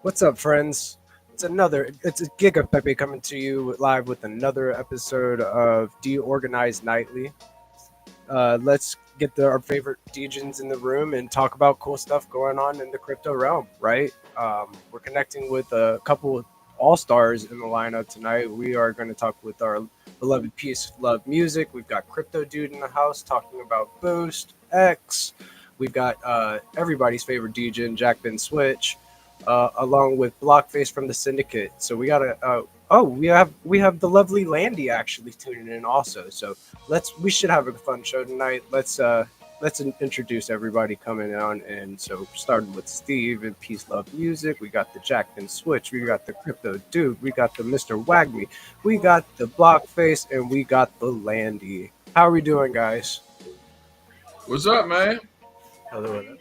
What's up, friends? It's a Giga Pepe coming to you live with another episode of DeOrganized Nightly. Let's get our favorite DJs in the room and talk about cool stuff going on in the crypto realm, right? We're connecting with a couple of all-stars in the lineup tonight. We are going to talk with our beloved Peace Love Music. We've got Crypto Dude in the house talking about Boost X. We've got everybody's favorite DJ, Jack Ben Switch. Along with Blockface from the Syndicate. So we got we have the lovely Landy actually tuning in also. So we should have a fun show tonight. Let's introduce everybody coming on. And so starting with Steve and Peace Love Music, we got the Jack and Switch, we got the Crypto Dude, we got the Mr. Wagme, we got the Blockface, and we got the Landy. How are we doing, guys? What's up, man? Hello.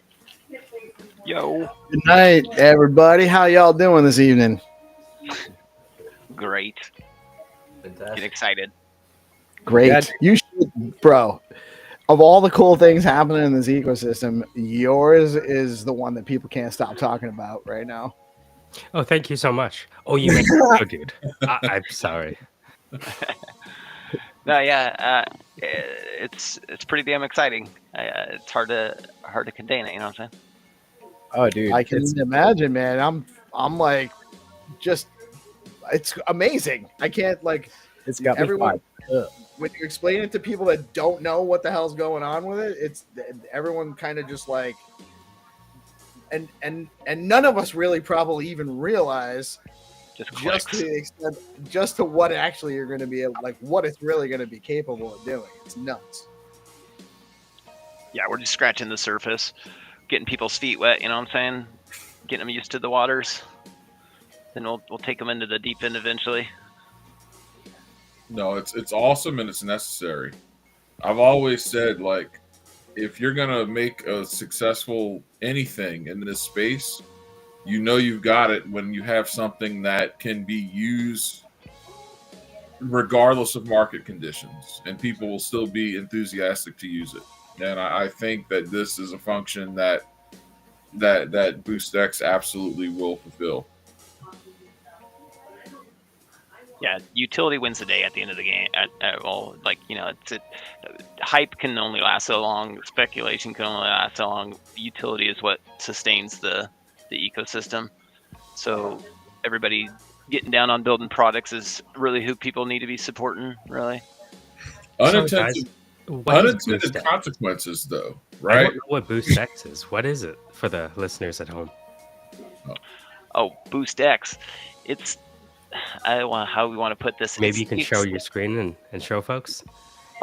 Yo. Good night, everybody. How y'all doing this evening? Great. Fantastic. Get excited. Great. Yeah. You should, bro. Of all the cool things happening in this ecosystem, yours is the one that people can't stop talking about right now. Oh, thank you so much. Oh, you mean Crypto Dude? I'm sorry. No, yeah, it's pretty damn exciting. It's hard to contain it. You know what I'm saying? Oh, dude. I can imagine, man. I'm like, just, it's amazing. I can't It's got everyone. me When you explain it to people that don't know what the hell's going on with it, it's everyone kind of just like, and none of us really probably even realize just to the extent, just to what actually you're going to be like, what it's really going to be capable of doing. It's nuts. Yeah, we're just scratching the surface, getting people's feet wet. You know what I'm saying? Getting them used to the waters. Then we'll take them into the deep end eventually. No, it's awesome and it's necessary. I've always said, like, if you're gonna make a successful anything in this space, you know you've got it when you have something that can be used regardless of market conditions, and people will still be enthusiastic to use it. And I think that this is a function that BoostX absolutely will fulfill. Yeah, utility wins the day at the end of the game. Hype can only last so long. Speculation can only last so long. Utility is what sustains the ecosystem. So everybody getting down on building products is really who people need to be supporting, really. Unintended consequences, though, right? I don't know what Boost X is. What is it for the listeners at home? Oh, Boost X. It's how we want to put this. Maybe you can show your screen and show folks.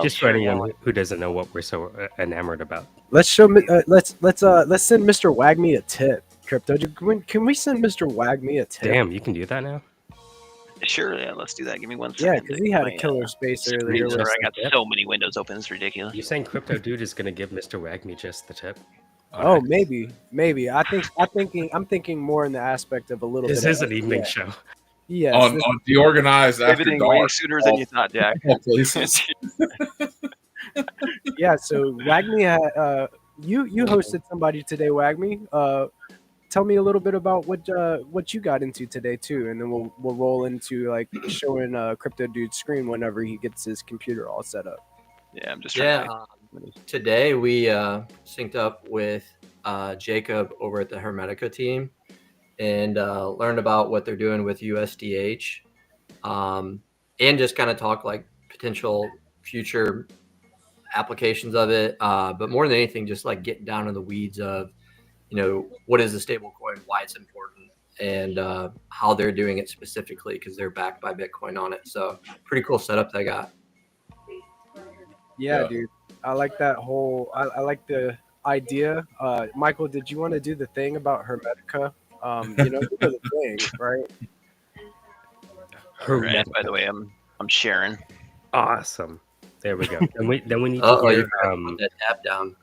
Just for anyone who doesn't know what we're so enamored about. Let's show. Let's send Mr. Wagme a tip. Crypto, can we send Mr. Wagme a tip? Damn, you can do that now. Sure, yeah, let's do that. Give me 1 second. Yeah, because he had a killer space earlier. I got so many windows open. It's ridiculous. You're saying Crypto Dude is going to give Mr. Wagme just the tip? Oh, maybe. I'm thinking more in the aspect of a little This bit. is Of, an evening show. yes. On DeOrganized After Pivoting way Dark. sooner than you thought, Jack. All places. Yeah. So Wagme, you hosted somebody today, Wagme. Tell me a little bit about what you got into today too, and then we'll roll into like showing Crypto Dude's screen whenever he gets his computer all set up. Yeah, I'm just trying Yeah, today we synced up with Jacob over at the Hermetica team and learned about what they're doing with USDH, and just kind of talk like potential future applications of it. But more than anything, just like getting down in the weeds of, what is a stable coin, why it's important, and how they're doing it specifically because they're backed by Bitcoin on it. So pretty cool setup they got. Yeah, Yeah. dude. I like that whole. I like the idea. Michael, did you want to do the thing about Hermetica? You know the thing, right? to. Right, by the way, I'm sharing. Awesome. There we go. Then we need to Oh, you hear put that tab down.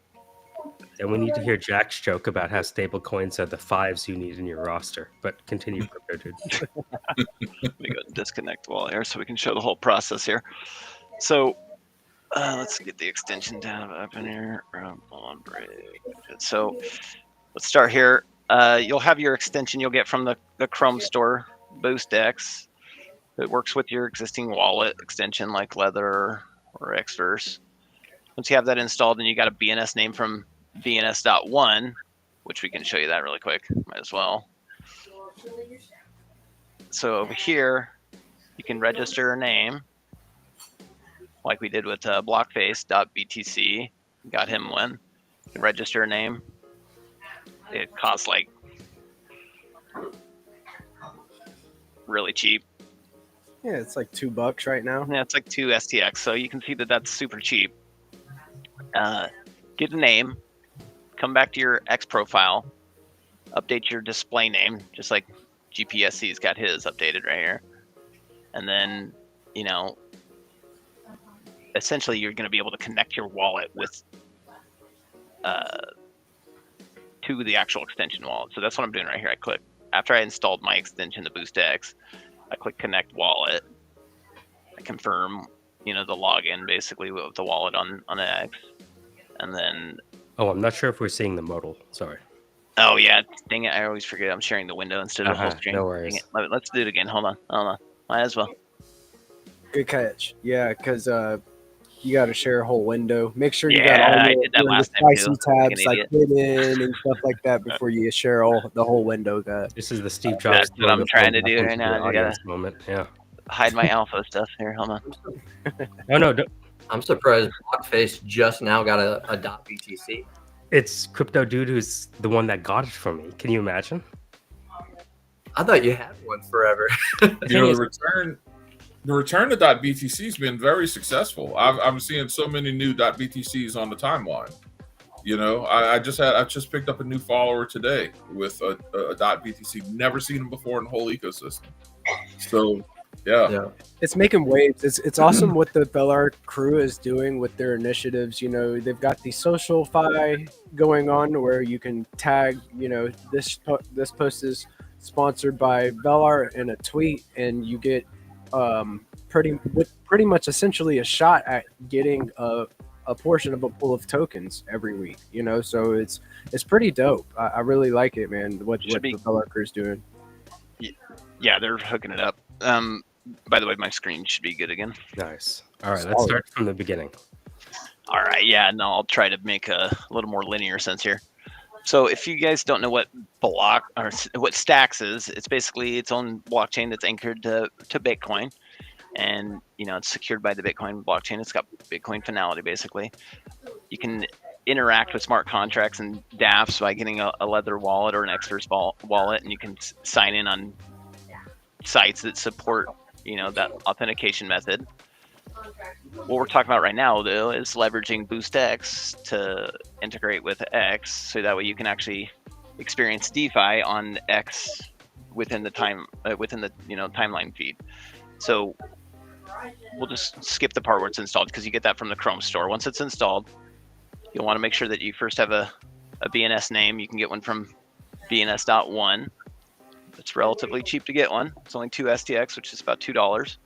then we need to hear Jack's joke about how stable coins are the fives you need in your roster. But continue, Crypto Dude. Let me go disconnect the wall here so we can show the whole process here. So let's get the extension tab up in here. On break. So let's start here. You'll have your extension you'll get from the Chrome store, BoostX. It works with your existing wallet extension like Leather or Xverse. Once you have that installed, then you got a BNS name from BNS.1, which we can show you that really quick. Might as well. So over here, you can register a name like we did with blockface.btc. Got him one. You can register a name. It costs like really cheap. Yeah, it's like $2 right now. Yeah, it's like 2 STX. So you can see that that's super cheap. Get a name. Come back to your X profile. Update your display name, just like GPSC's got his updated right here. And then, essentially you're going to be able to connect your wallet with to the actual extension wallet. So that's what I'm doing right here. I click, after I installed my extension, the BoostX, I click connect wallet. I confirm, the login basically with the wallet on X. And then... Oh, I'm not sure if we're seeing the modal. Sorry. Oh, yeah. Dang it. I always forget I'm sharing the window instead of the whole screen. No worries. Let's do it again. Hold on. Might as well. Good catch. Yeah, because you got to share a whole window. Make sure you Yeah, got all I your, did that your last time, spicy too. tabs Like like an hidden and stuff like that before you share the whole window. Guy. This is the Steve Jobs. That's what I'm moment trying to back do into right now. the I gotta audience moment. Yeah. hide my alpha stuff here. Hold on. No. I'm surprised Blockface just now got a .btc. It's Crypto Dude who's the one that got it for me. Can you imagine? I thought you had one forever. The return to .btc has been very successful. I'm seeing so many new .btcs on the timeline. I just picked up a new follower today with a .btc. Never seen him before in the whole ecosystem. So yeah. It's making waves. It's awesome what the Bellar crew is doing with their initiatives. They've got the social fi going on where you can tag, this post is sponsored by Bellar in a tweet, and you get pretty much essentially a shot at getting a portion of a pool of tokens every week. So it's pretty dope. I really like it, man. What the Bellar crew's doing. Yeah, they're hooking it up. By the way, my screen should be good again. Nice. All right, let's start from the beginning. All right, yeah, no, I'll try to make a little more linear sense here. So if you guys don't know what what Stacks is, it's basically its own blockchain that's anchored to Bitcoin, and it's secured by the Bitcoin blockchain. It's got Bitcoin finality basically. You can interact with smart contracts and dApps by getting a Leather wallet or an Xverse wallet, and you can sign in on sites that support that authentication method. What we're talking about right now, though, is leveraging BoostX to integrate with X, so that way you can actually experience DeFi on X within the timeline feed. So we'll just skip the part where it's installed because you get that from the Chrome store. Once it's installed, you'll want to make sure that you first have a a BNS name, you can get one from BNS.1. It's relatively cheap to get one. It's only 2 STX, which is about $2.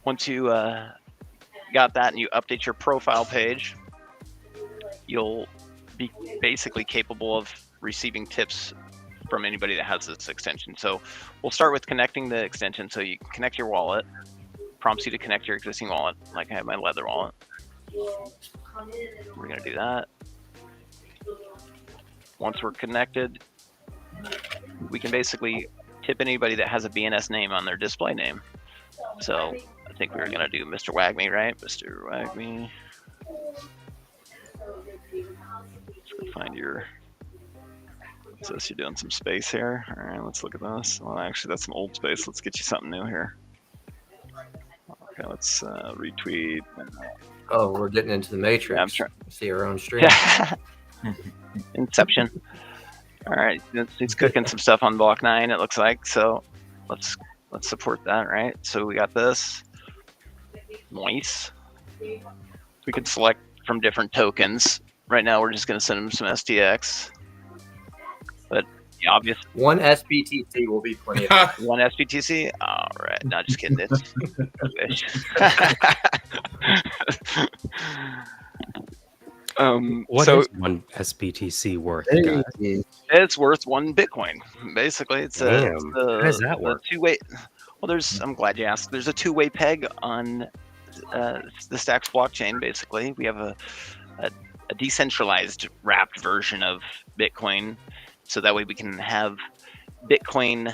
Once you got that and you update your profile page, you'll be basically capable of receiving tips from anybody that has this extension. So we'll start with connecting the extension. So you connect your wallet, prompts you to connect your existing wallet, like I have my leather wallet. We're gonna do that. Once we're connected, we can basically tip anybody that has a BNS name on their display name. So I think we were gonna do Mr. Wagme, right? Mr. Wagme. Let's find your. So you're doing some space here. All right, let's look at this. Well, actually, that's some old space. Let's get you something new here. Okay, let's retweet. Oh, we're getting into the matrix. Yeah, I'm trying. See our own stream. Inception. All right, he's cooking some stuff on block 9. It looks like. So let's support that, right? So we got this. Nice. We can select from different tokens. Right now, we're just going to send him some STX. But the obvious One SBTC will be plenty. one SBTC. All right, no, just kidding. It's fish. What so is one SBTC worth, Hey, guys? it's worth 1 Bitcoin. Basically, it's Damn, a how does that work? two-way. Well, I'm glad you asked. There's a two-way peg on the Stacks blockchain. Basically, we have a decentralized wrapped version of Bitcoin, so that way we can have Bitcoin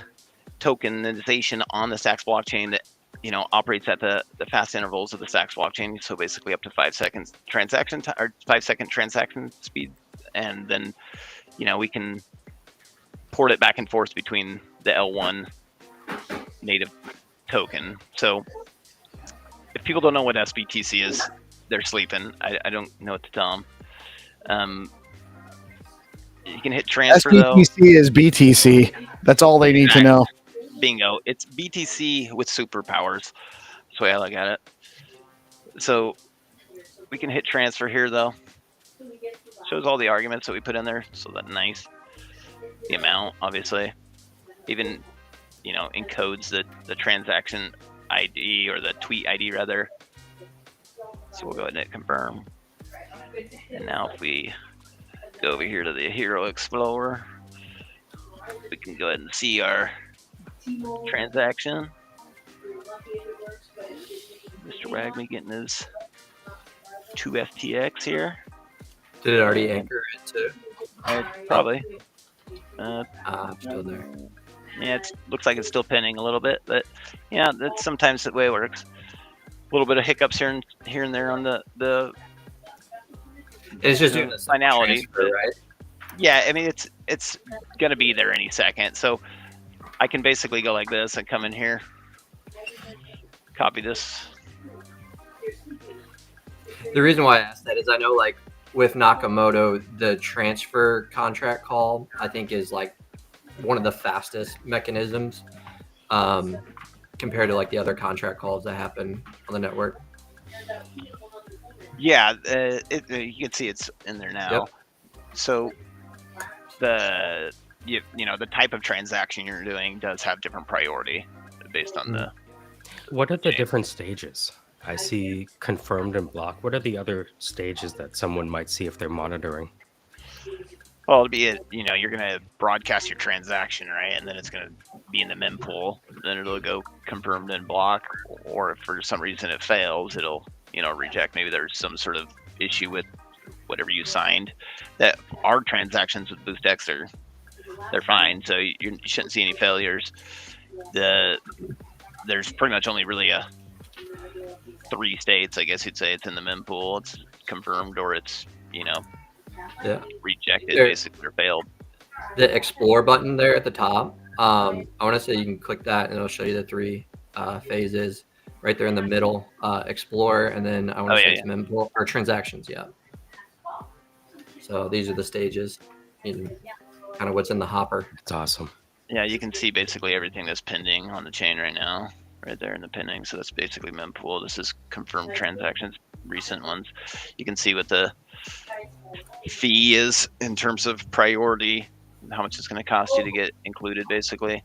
tokenization on the Stacks blockchain that operates at the fast intervals of the Stacks blockchain. So basically up to 5 seconds transaction or 5-second transaction speed, and then we can port it back and forth between the L1 native token. So if people don't know what SBTC is, they're sleeping. I don't know what to tell them. You can hit transfer though. SBTC is BTC. That's all they need to know. Bingo. It's BTC with superpowers. That's the way I look at it. So we can hit transfer here though. Shows all the arguments that we put in there. So that's nice. The amount, obviously. Even, encodes the transaction ID or the tweet ID rather. So we'll go ahead and hit confirm. And now if we go over here to the Hero Explorer, we can go ahead and see our transaction. Mr. Wagme getting his 2 FTX here. Did it already anchor into? Probably. Still there. Yeah, it looks like it's still pending a little bit, but yeah, that's sometimes the way it works. A little bit of hiccups here and there on the It's just doing the finality, transfer, right? Yeah, I mean it's gonna be there any second. So I can basically go like this and come in here, copy this. The reason why I asked that is I know like with Nakamoto, the transfer contract call I think is like one of the fastest mechanisms compared to like the other contract calls that happen on the network. Yeah, you can see it's in there now. Yep. So the type of transaction you're doing does have different priority based on the. What are the different stages? I see confirmed and blocked. What are the other stages that someone might see if they're monitoring? Well, it'll be you're gonna broadcast your transaction, right, and then it's gonna be in the mempool. Then it'll go confirmed and block, or if for some reason it fails, it'll reject. Maybe there's some sort of issue with whatever you signed. That our transactions with BoostX they're fine, so you shouldn't see any failures. There's pretty much only really 3 states, I guess you'd say. It's in the mempool, it's confirmed, or it's rejected, basically, or failed. The explore button there at the top, I want to say you can click that and it'll show you the 3 phases right there in the middle. Explore, and then I want to say it's mempool or transactions. Yeah. So these are the stages in kind of what's in the hopper. It's awesome. Yeah, you can see basically everything that's pending on the chain right now, right there in the pending. So that's basically mempool. This is confirmed transactions, recent ones. You can see with the fee is in terms of priority, how much it's going to cost you to get included, basically.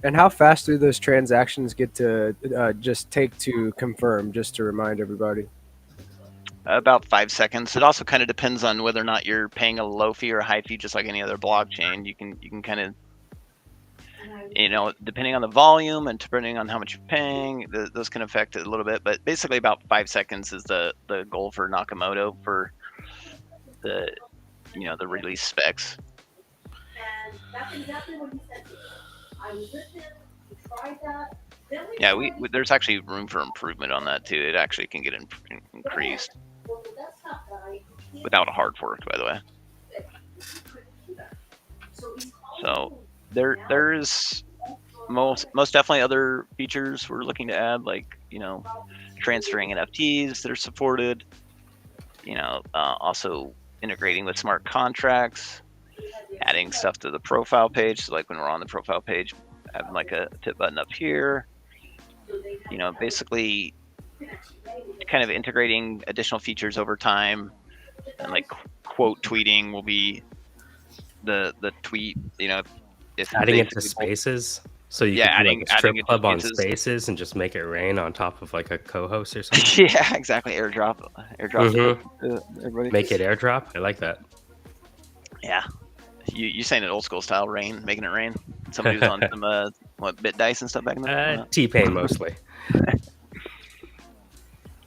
And how fast do those transactions get to just take to confirm? Just to remind everybody. About 5 seconds. It also kind of depends on whether or not you're paying a low fee or a high fee, just like any other blockchain. You can kind of, depending on the volume and depending on how much you're paying, those can affect it a little bit. But basically, about 5 seconds is the goal for Nakamoto for the the release specs. And that's exactly what he said to me. I was with him. We tried that. Yeah, there's actually room for improvement on that too. It actually can get increased without a hard fork, by the way. So there's most definitely other features we're looking to add, like transferring NFTs that are supported. Also integrating with smart contracts, adding stuff to the profile page. So like when we're on the profile page, having like a tip button up here. Basically kind of integrating additional features over time, and like quote tweeting will be the tweet. If Adding it to spaces. So you could do like a strip club on spaces and just make it rain on top of like a co-host or something. Yeah, exactly. Airdrop. Everybody. Make it airdrop. I like that. Yeah. You saying it old school style, rain, making it rain. Somebody was on some bit dice and stuff back in the T-Pain mostly.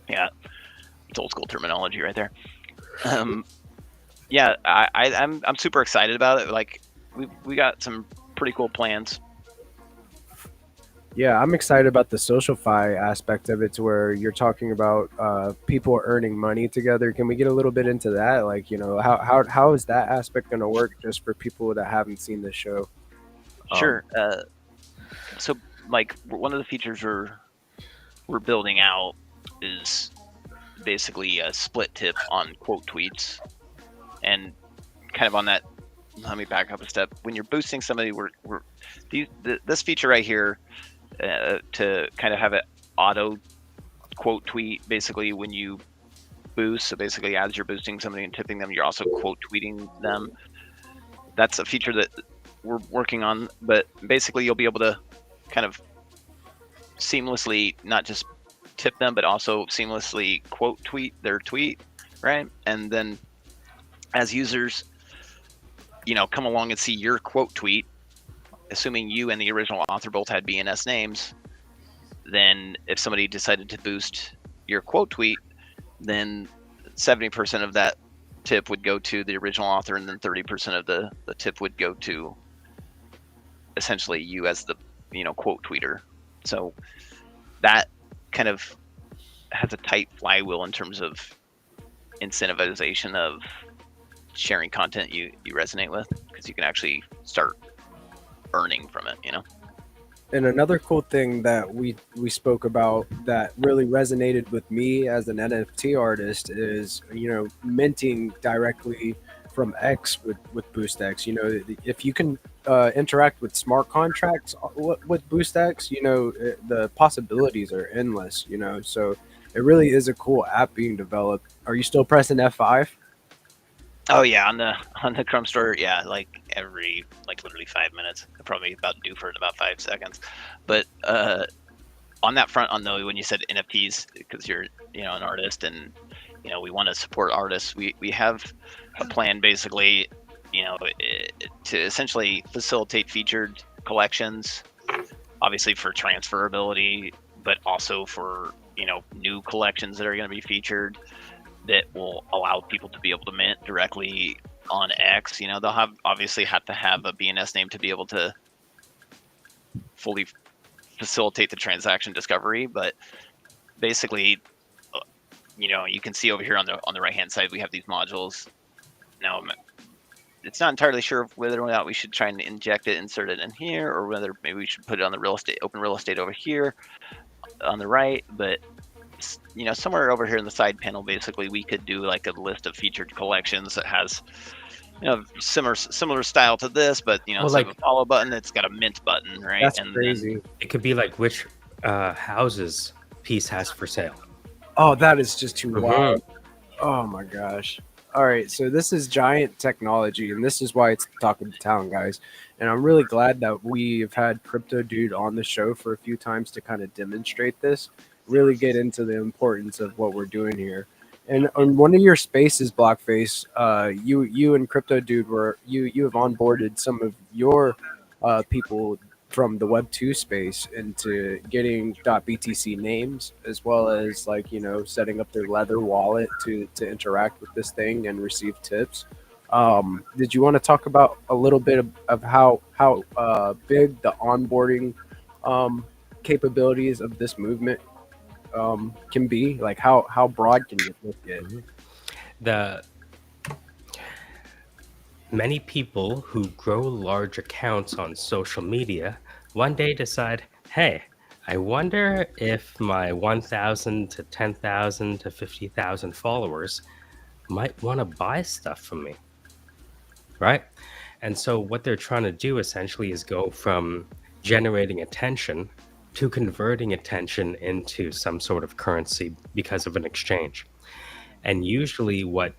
Yeah, it's old school terminology right there. Yeah, I'm super excited about it. Like we got some pretty cool plans. Yeah, I'm excited about the SocialFi aspect of it, to where you're talking about people earning money together. Can we get a little bit into that? Like, how is that aspect going to work, just for people that haven't seen the show? Sure. So, like, one of the features we're building out is basically a split tip on quote tweets, and kind of on that. Let me back up a step. When you're boosting somebody, this feature right here. To kind of have it auto quote tweet, basically when you boost. So basically, as you're boosting somebody and tipping them, you're also quote tweeting them. That's a feature that we're working on, but basically you'll be able to kind of seamlessly not just tip them, but also seamlessly quote tweet their tweet, right? And then as users, come along and see your quote tweet, assuming you and the original author both had BNS names, then if somebody decided to boost your quote tweet, then 70% of that tip would go to the original author, and then 30% of the tip would go to essentially you as the quote tweeter. So that kind of has a tight flywheel in terms of incentivization of sharing content you resonate with, because you can actually start earning from it. And another cool thing that we spoke about that really resonated with me as an NFT artist is minting directly from X with BoostX. If you can interact with smart contracts with BoostX, the possibilities are endless. So it really is a cool app being developed. Are you still pressing F5? Oh yeah, on the Chrome store, yeah, like every literally 5 minutes. I'm probably about due for it in about 5 seconds. But on that front, when you said NFTs, because you're an artist and we want to support artists, we have a plan basically to essentially facilitate featured collections, obviously for transferability, but also for new collections that are going to be featured, that will allow people to be able to mint directly on X. They'll obviously have to have a BNS name to be able to fully facilitate the transaction discovery. But basically, you can see over here on the right hand side, we have these modules. Now, it's not entirely sure whether or not we should try and insert it in here, or whether maybe we should put it on the open real estate over here on the right. But somewhere over here in the side panel, basically we could do like a list of featured collections that has similar style to this, but instead of a follow button, it's got a mint button, right? That's crazy. It could be like which houses piece has for sale. Oh, that is just too wild. Oh my gosh. All right, so this is giant technology, and this is why it's talking to town, guys. And I'm really glad that we've had Crypto Dude on the show for a few times to kind of demonstrate this, really get into the importance of what we're doing here. And on one of your spaces, Blockface, you and Crypto Dude you have onboarded some of your people from the Web 2 space into getting .btc names, as well as like setting up their Leather wallet to interact with this thing and receive tips. Did you want to talk about a little bit of how big the onboarding um, capabilities of this movement can be? Like how broad can this get? The many people who grow large accounts on social media one day decide, hey, I wonder if my 1,000 to 10,000 to 50,000 followers might want to buy stuff from me, right? And so what they're trying to do essentially is go from generating attention to converting attention into some sort of currency because of an exchange. And usually what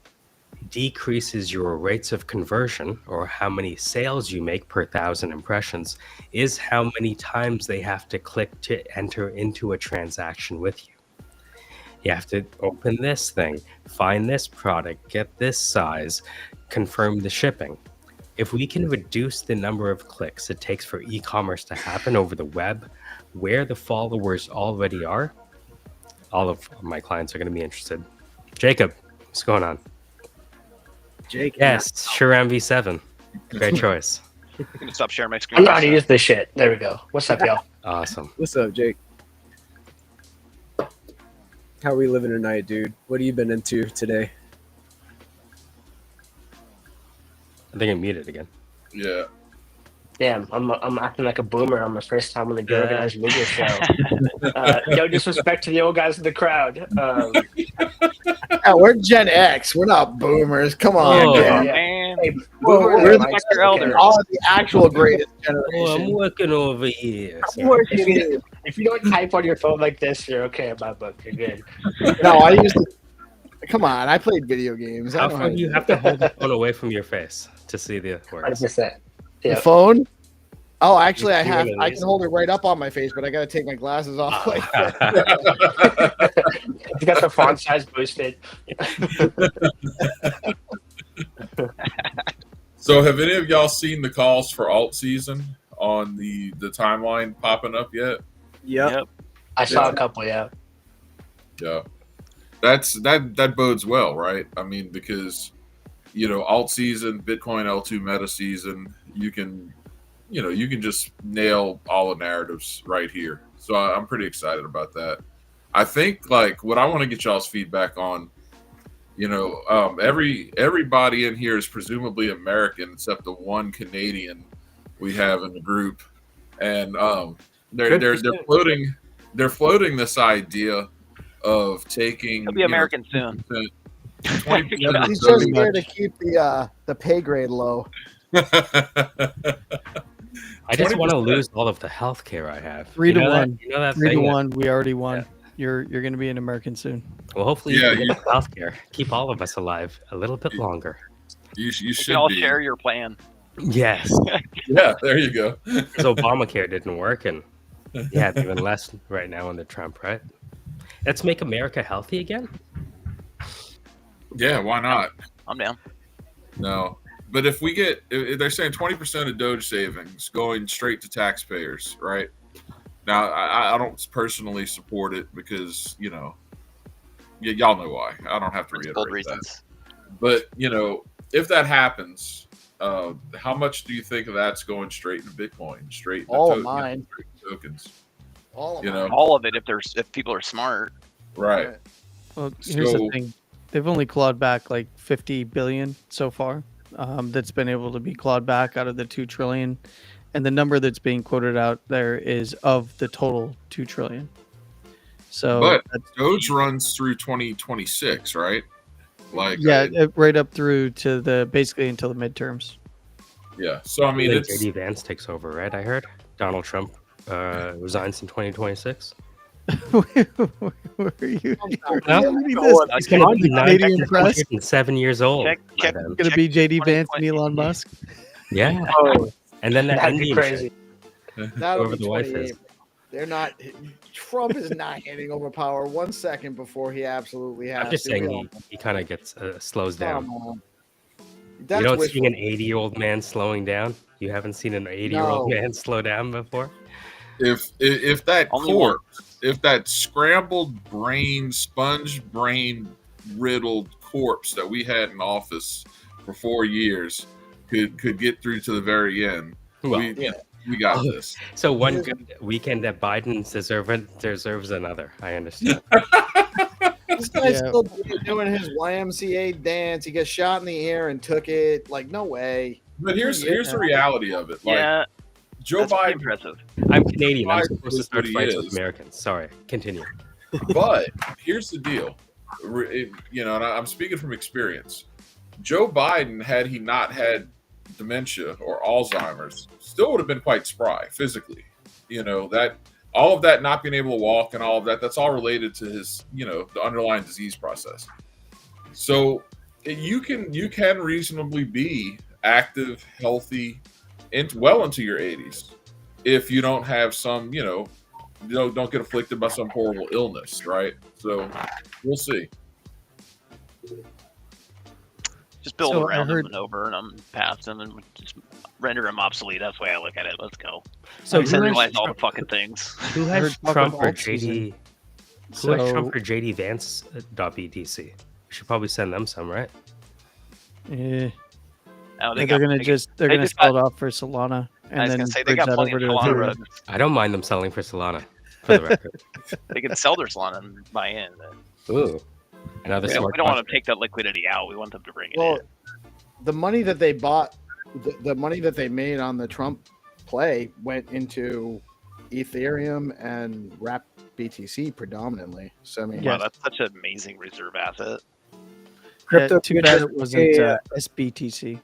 decreases your rates of conversion, or how many sales you make per 1,000 impressions, is how many times they have to click to enter into a transaction with you. You have to open this thing, find this product, get this size, confirm the shipping. If we can reduce the number of clicks it takes for e-commerce to happen over the web, where the followers already are, all of my clients are going to be interested. Jacob, what's going on? Jake, Yes, sure, MV7. Great choice. I'm gonna stop sharing my screen. I'm not to use this shit. There we go. What's up, y'all? Awesome. what's up, Jake? How are we living tonight, dude? What have you been into today? I think I muted again. Yeah. Damn, I'm acting like a boomer on my first time on the DeOrganized Media show. No disrespect to the old guys in the crowd. Yeah, we're Gen X. We're not boomers. Come on, Oh, man. yeah. Man, Hey, Well, boomers we're are the like your elders. all of the actual greatest Oh, I'm generation. working over here. If you don't type on your phone like this, you're okay in my book. You're good. No, I used to. Come on, I played video games. I How know far to do you do have to hold the phone away from your face to see the words? 100%. the Yeah. phone. Oh, actually, I You have. wanna I raise can hold it right up on my face, but I got to take my glasses off. Like this. You got the font size boosted. So, have any of y'all seen the calls for alt season on the timeline popping up yet? Yep. I saw Yeah. a couple, yeah. Yeah, that bodes well, right? I mean, because alt season, Bitcoin L2 meta season, you can just nail all the narratives right here. So I'm pretty excited about that. I think like what I want to get y'all's feedback on. Everybody in here is presumably American except the one Canadian we have in the group, and they're floating this idea of taking. he'll be American soon. 20% He's just here to keep the pay grade low. I just want to 20%. lose all of the health care I have. 3 to You know that- 1. You know that 3 to thing that- 1. We already won. You're going to be an American soon. well, hopefully Yeah, you get the health care. Keep all of us alive a little bit longer. You We should can all be. share your plan. Yes, Yeah, there you go. because Obamacare didn't work, and yeah, it's even less right now under Trump, right? Let's make America healthy again. Yeah, why not? I'm down. No, but if they're saying 20% of Doge savings going straight to taxpayers, right? Now, I don't personally support it because y'all know why. I don't have to Principled reiterate that. reasons. But if that happens, how much do you think of that's going straight into Bitcoin, straight into All of mine. tokens? All of You mine. know? All of it, if people are smart. Right. Well, here's So- the thing. They've only clawed back like 50 billion so far. That's been able to be clawed back out of the 2 trillion. And the number that's being quoted out there is of the total 2 trillion. So But that's, Doge runs through 2026, right? Like right up through to basically until the midterms. yeah. So I mean, Then it's JD Vance takes over, right? I heard Donald Trump resigns in 2026. Where are you? No? Where are you Oh, this? He's going to be Canadian press. 907 years old. Check- by check- then. Going to be JD Vance and Elon Musk. Yeah. Oh, And then that that'd be Indian crazy. That'll Over be the wife 28. is. They're not. Trump is not handing over power 1 second before he absolutely has I'm just to. saying he kind of gets slows down. Come on. You That's don't wishful. see an 80-year-old man slowing down. You haven't seen an 80-year-old No. man slow down before. If that Only one. corpse, if that scrambled brain, sponge brain riddled corpse that we had in office for 4 years could get through to the very end, Well, we got this. So one good weekend that Biden deserves another. I understand. This guy's Yeah. still doing his YMCA dance. He got shot in the air and took it. Like, no way. But here's the reality of it. Like Yeah, Joe that's pretty Biden, impressive. I'm Canadian. I'm Biden supposed to is start what he fights with is. Americans. Sorry. Continue. but here's the deal. And I'm speaking from experience. Joe Biden, had he not had dementia or Alzheimer's, still would have been quite spry physically. That all of that not being able to walk and all of that, that's all related to his, the underlying disease process. So you can reasonably be active, healthy, well into your 80s if you don't have some, don't get afflicted by some horrible illness, right? So we'll see. Just build So I around heard- them and over them, past them, and just render them obsolete. That's the way I look at it. Let's go. So Decentralize all the fucking things. who I heard has talk Trump of or alt season. JD? Who has So- Trump or JD Vance .btc? We should probably send them some, right? Yeah. Oh, They're got- gonna they- just they're they gonna just sell it off for Solana I and was then gonna say they bridge got that plenty over of to Solana Ethereum. roads. I don't mind them selling for Solana, for the record. They can sell their Solana and buy in. Ooh, another We don't, smart. we don't want contract. to take that liquidity out. We want them to bring it Well, in. the money that they bought, the money that they made on the Trump play went into Ethereum and Wrap BTC predominantly. So I mean, Yeah. Wow, that's such an amazing reserve asset. Yeah, too bad it futures- wasn't yeah, SBTC.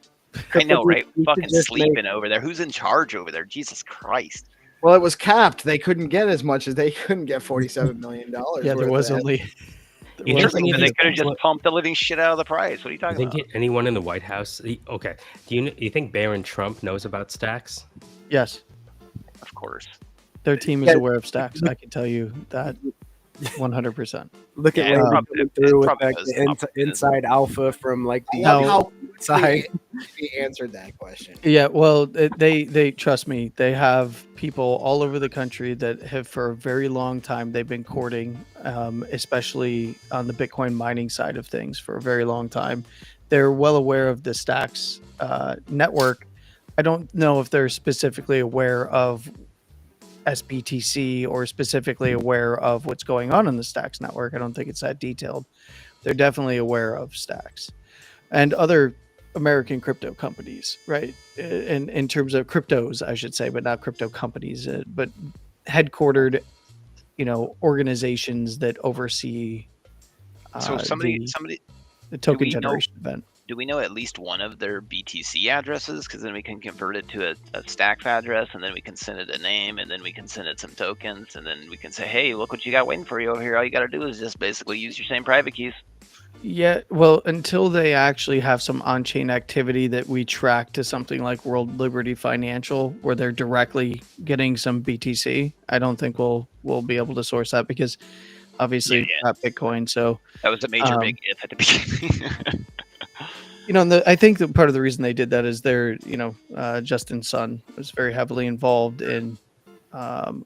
I know, right? you could Fucking just sleeping over there. Who's in charge over there? Jesus Christ. well, it was capped. They couldn't get as much as they couldn't get $47 million. Yeah, there was only. there You was think They any of only- these could have just people- pumped the living shit out of the price. What are you You talking think about? anyone in the White House? Okay, do you think Barron Trump knows about stacks? Yes, Of course. their team is Yeah. aware of stacks. I can tell you that 100%. Look at Yeah, Larry probably- coming through with probably like does. the inside alpha from like the No. How side. he answered that question. Yeah, well, they trust me. They have people all over the country that have, for a very long time, they've been courting, especially on the Bitcoin mining side of things, for a very long time. They're well aware of the Stacks network. I don't know if they're specifically aware of SBTC or specifically aware of what's going on in the Stacks network. I don't think it's that detailed. They're definitely aware of Stacks and other American crypto companies, right? In terms of cryptos, I should say, but not crypto companies, but headquartered, organizations that oversee So somebody, the token we know- generation event. do we know at least one of their BTC addresses? Because then we can convert it to a Stacks address, and then we can send it a name, and then we can send it some tokens, and then we can say, hey, look what you got waiting for you over here. All you got to do is just basically use your same private keys. Yeah, well, until they actually have some on-chain activity that we track to something like World Liberty Financial, where they're directly getting some BTC, I don't think we'll be able to source that because obviously Yeah. not Bitcoin. So That was a major big if at the beginning. I think that part of the reason they did that is their, Justin Sun was very heavily involved in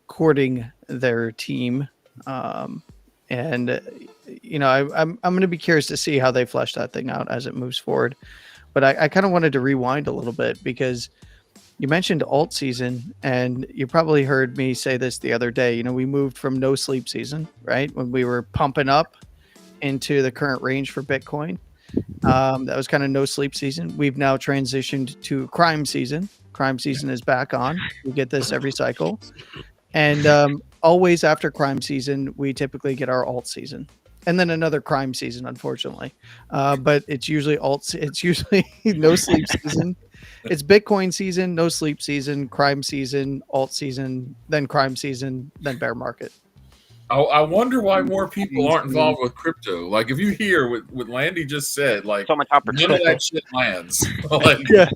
courting their team. I'm going to be curious to see how they flesh that thing out as it moves forward. But I kind of wanted to rewind a little bit because you mentioned alt season, and you probably heard me say this the other day. We moved from no sleep season, right? When we were pumping up into the current range for Bitcoin. That was kind of no sleep season. We've now transitioned to crime season. Crime season is back on. We get this every cycle. And always after crime season, we typically get our alt season. And then another crime season, unfortunately. But it's usually it's usually no sleep season. It's Bitcoin season, no sleep season, crime season, alt season, then crime season, then bear market. I wonder why more people aren't involved with crypto. Like, if you hear what Landy just said, like, So much none opportunity. of that shit lands. Like, Yeah,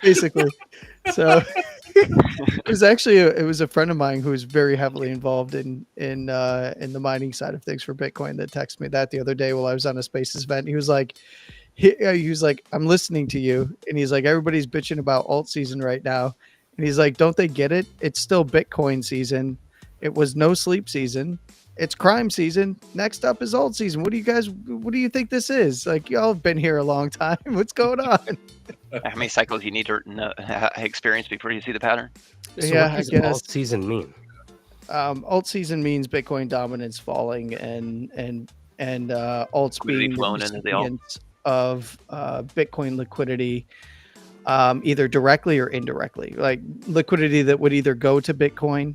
basically. So it was a friend of mine who was very heavily involved in the mining side of things for Bitcoin that texted me that the other day while I was on a Spaces event. He was like, I'm listening to you, and he's like, everybody's bitching about alt season right now, and he's like, don't they get it? It's still Bitcoin season. It was no sleep season. It's crime season. Next up is alt season. What do you think this is? Like, y'all have been here a long time. What's going on? How many cycles you need to experience before you see the pattern? So Yeah, what I does guess. alt season mean? Alt season means Bitcoin dominance falling and alts Really being the flowing into the alt. recipients of Bitcoin liquidity, either directly or indirectly. Like liquidity that would either go to Bitcoin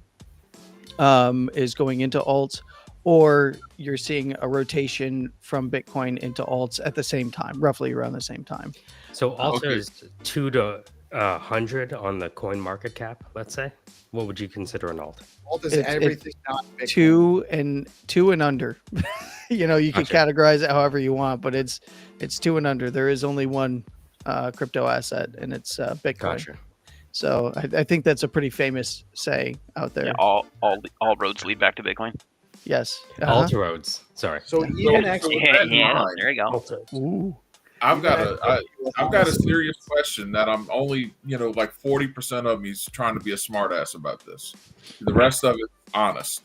is going into alts, or you're seeing a rotation from Bitcoin into alts at the same time, roughly around the same time. So alt Okay. is 2 to 100 on the coin market cap, let's say. What would you consider an alt? Alt is It's- everything not Bitcoin. two and under. You know, you can Gotcha. categorize it however you want, but it's 2 and under. There is only one crypto asset, and it's Bitcoin. Gotcha. So I think that's a pretty famous saying out there. Yeah, all roads lead back to Bitcoin. Yes. Alt roads. Sorry. So even So actually, with that in mind, there you go. Alt roads. Ooh. I've got a serious question that I'm only, like 40% of me is trying to be a smartass about this. The rest of it, honest.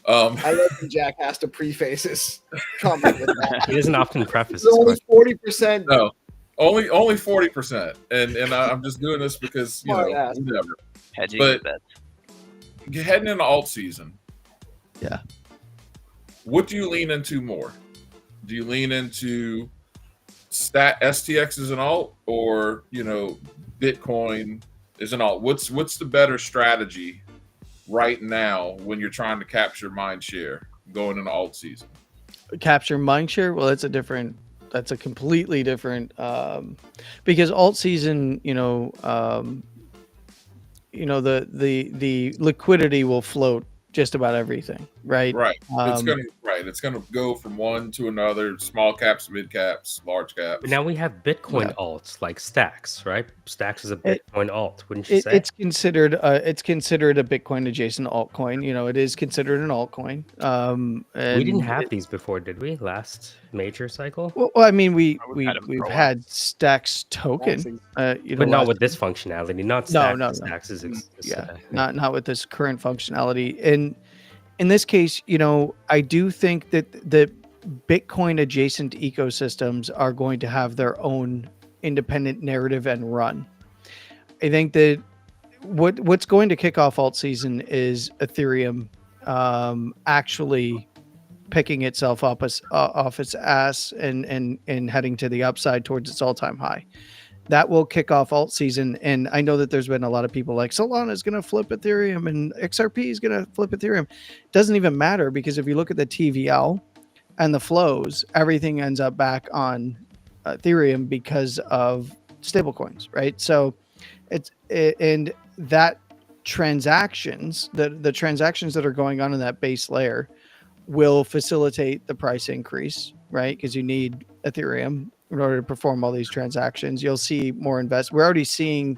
I love when Jack has to preface his comment with that. He doesn't often preface It's his only question. 40%. No, only 40%, and I'm just doing this because Smartass. whatever. Hedging But- bets. Heading into alt season, Yeah. what do you lean into more? Do you lean into STX as an alt, or Bitcoin as an alt? What's the better strategy right now when you're trying to capture mind share going into alt season? Capture mindshare. Well, that's a completely different because alt season, the liquidity will float just about everything, right? Right. It's Um, gonna go from one to another, small caps, mid caps, large caps. But now we have Bitcoin Yeah. alts like Stacks, right? Stacks is a It- Bitcoin alt, wouldn't you say? It's considered a Bitcoin adjacent altcoin. It is considered an altcoin. We didn't and have these before, did we? Last major cycle? Well, I mean, We've had 'em for we've a while. had Stacks token. But not last- with this functionality, not No, Stacks. no. Stacks is yeah, not with this current functionality. And in this case, I do think that the Bitcoin adjacent ecosystems are going to have their own independent narrative and run. I think that what's going to kick off alt season is Ethereum actually picking itself up off its ass and heading to the upside towards its all-time high. That will kick off alt season. And I know that there's been a lot of people like Solana is going to flip Ethereum and XRP is going to flip Ethereum. Doesn't even matter, because if you look at the TVL and the flows, everything ends up back on Ethereum because of stablecoins, right? So and that transactions, the transactions that are going on in that base layer will facilitate the price increase, right? Because you need Ethereum in order to perform all these transactions. You'll see more invest. We're already seeing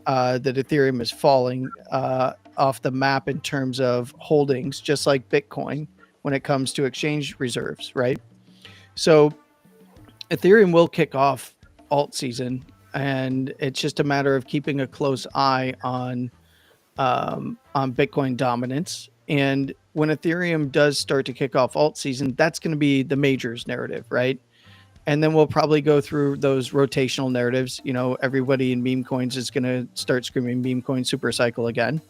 that Ethereum is falling off the map in terms of holdings, just like Bitcoin when it comes to exchange reserves, right? So Ethereum will kick off alt season, and it's just a matter of keeping a close eye on Bitcoin dominance. And when Ethereum does start to kick off alt season, that's going to be the majors narrative, right? And then we'll probably go through those rotational narratives. Everybody in meme coins is going to start screaming meme coin super cycle again.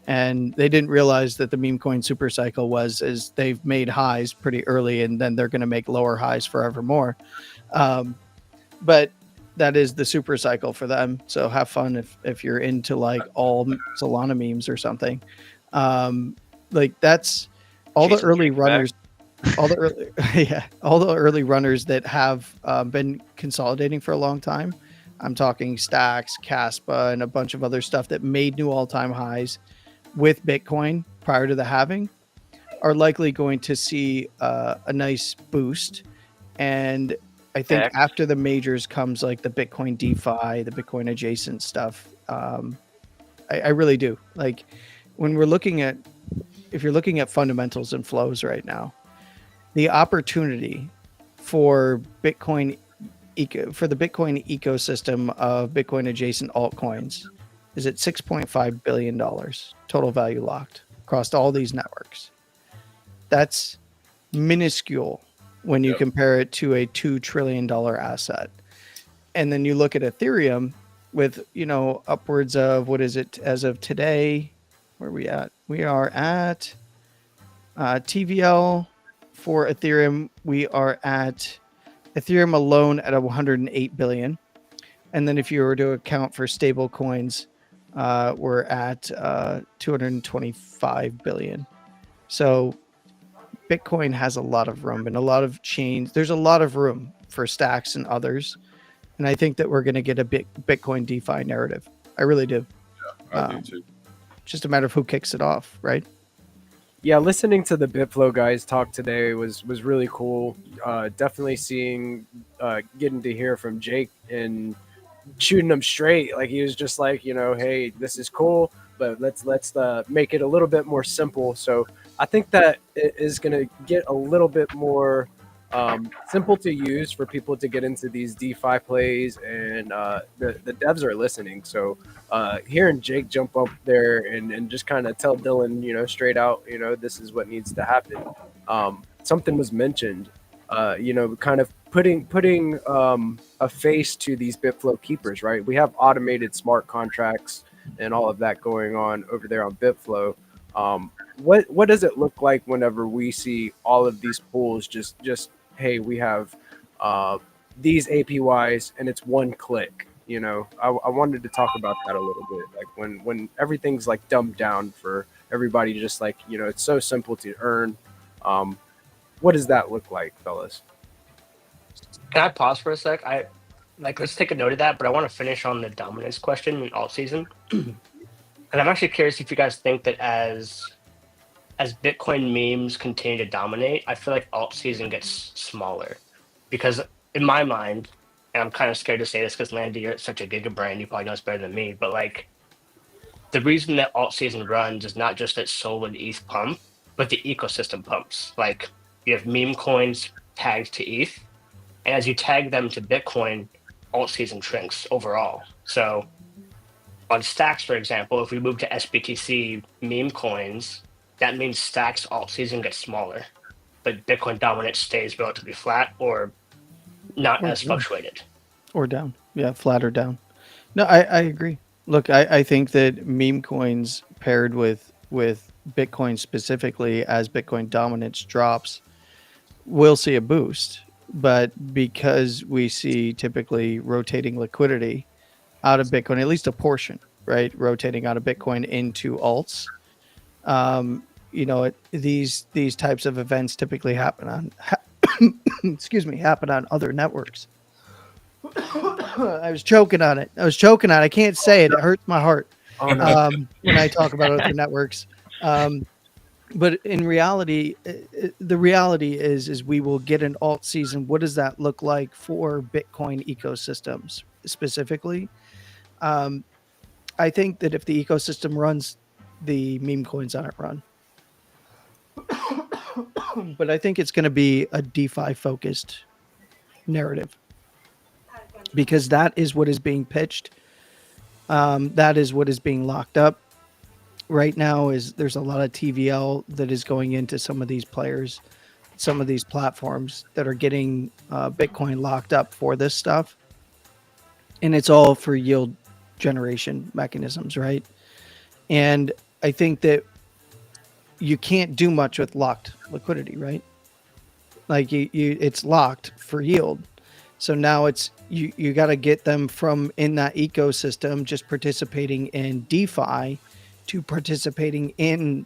And they didn't realize that the meme coin super cycle is they've made highs pretty early, and then they're going to make lower highs forevermore. But that is the super cycle for them. So have fun if you're into like all Solana memes or something. Like that's all the Jason early Jack's runners. All the early runners that have been consolidating for a long time. I'm talking Stacks, Caspa, and a bunch of other stuff that made new all-time highs with Bitcoin prior to the halving are likely going to see a nice boost. And I think X. after the majors comes like the Bitcoin DeFi, the Bitcoin adjacent stuff. I really do. Like when we're looking at, if you're looking at fundamentals and flows right now, the opportunity for Bitcoin for the Bitcoin ecosystem of Bitcoin adjacent altcoins is at $6.5 billion total value locked across all these networks. That's minuscule when you compare it to a $2 trillion asset. And then you look at Ethereum with, you know, upwards of, what is it as of today? Where are we at? We are at TVL for Ethereum. We are at Ethereum alone at 108 billion. And then if you were to account for stable coins, we're at 225 billion. So Bitcoin has a lot of room and a lot of chains. There's a lot of room for Stacks and others. And I think that we're going to get a Bitcoin DeFi narrative. I really do. Yeah, I do too. Just a matter of who kicks it off, right? Yeah, listening to the Bitflow guys talk today was really cool. Definitely getting to hear from Jake and shooting him straight. Like he was just like, you know, hey, this is cool, but let's make it a little bit more simple. So I think that it is going to get a little bit more simple to use for people to get into these DeFi plays, and the devs are listening. So hearing Jake jump up there and just kind of tell Dylan, you know, straight out, you know, this is what needs to happen. Something was mentioned, you know, kind of putting a face to these Bitflow keepers, right? We have automated smart contracts and all of that going on over there on Bitflow. What does it look like whenever we see all of these pools just hey, we have these APYs and it's one click? You know, I wanted to talk about that a little bit, like when everything's like dumbed down for everybody, just like, you know, it's so simple to earn. What does that look like, fellas? Can I pause for a sec? Let's take a note of that, but I want to finish on the dominance question in alt season. And I'm actually curious if you guys think that as Bitcoin memes continue to dominate, I feel like alt season gets smaller. Because in my mind, and I'm kind of scared to say this because Landy, you're such a giga brand, you probably know this better than me, but like the reason that alt season runs is not just that Sol and ETH pump, but the ecosystem pumps. Like you have meme coins tagged to ETH, and as you tag them to Bitcoin, alt season shrinks overall. So on Stacks, for example, if we move to SBTC meme coins, that means Stacks alt season gets smaller, but Bitcoin dominance stays relatively flat or not as fluctuated. Or down. Yeah, flat or down. No, I agree. Look, I think that meme coins paired with Bitcoin specifically, as Bitcoin dominance drops, will see a boost. But because we see typically rotating liquidity out of Bitcoin, at least a portion, right, rotating out of Bitcoin into alts, you know, these types of events typically happen on happen on other networks. I was choking on it. I can't say it. It hurts my heart when I talk about other networks. But in reality, the reality is we will get an alt season. What does that look like for Bitcoin ecosystems specifically? I think that if the ecosystem runs, the meme coins on it run. But I think it's going to be a DeFi focused narrative, because that is what is being pitched. That is what is being locked up right now. Is there's a lot of TVL that is going into some of these players, some of these platforms that are getting Bitcoin locked up for this stuff, and it's all for yield generation mechanisms, right? And I think that you can't do much with locked liquidity, right? Like it's locked for yield. So now it's you got to get them from in that ecosystem, just participating in DeFi, to participating in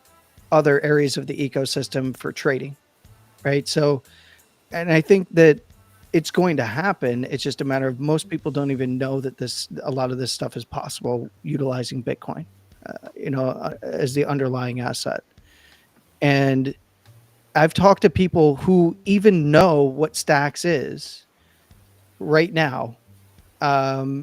other areas of the ecosystem for trading, right? So, and I think that it's going to happen. It's just a matter of most people don't even know that a lot of this stuff is possible utilizing Bitcoin, as the underlying asset. And I've talked to people who even know what Stacks is right now.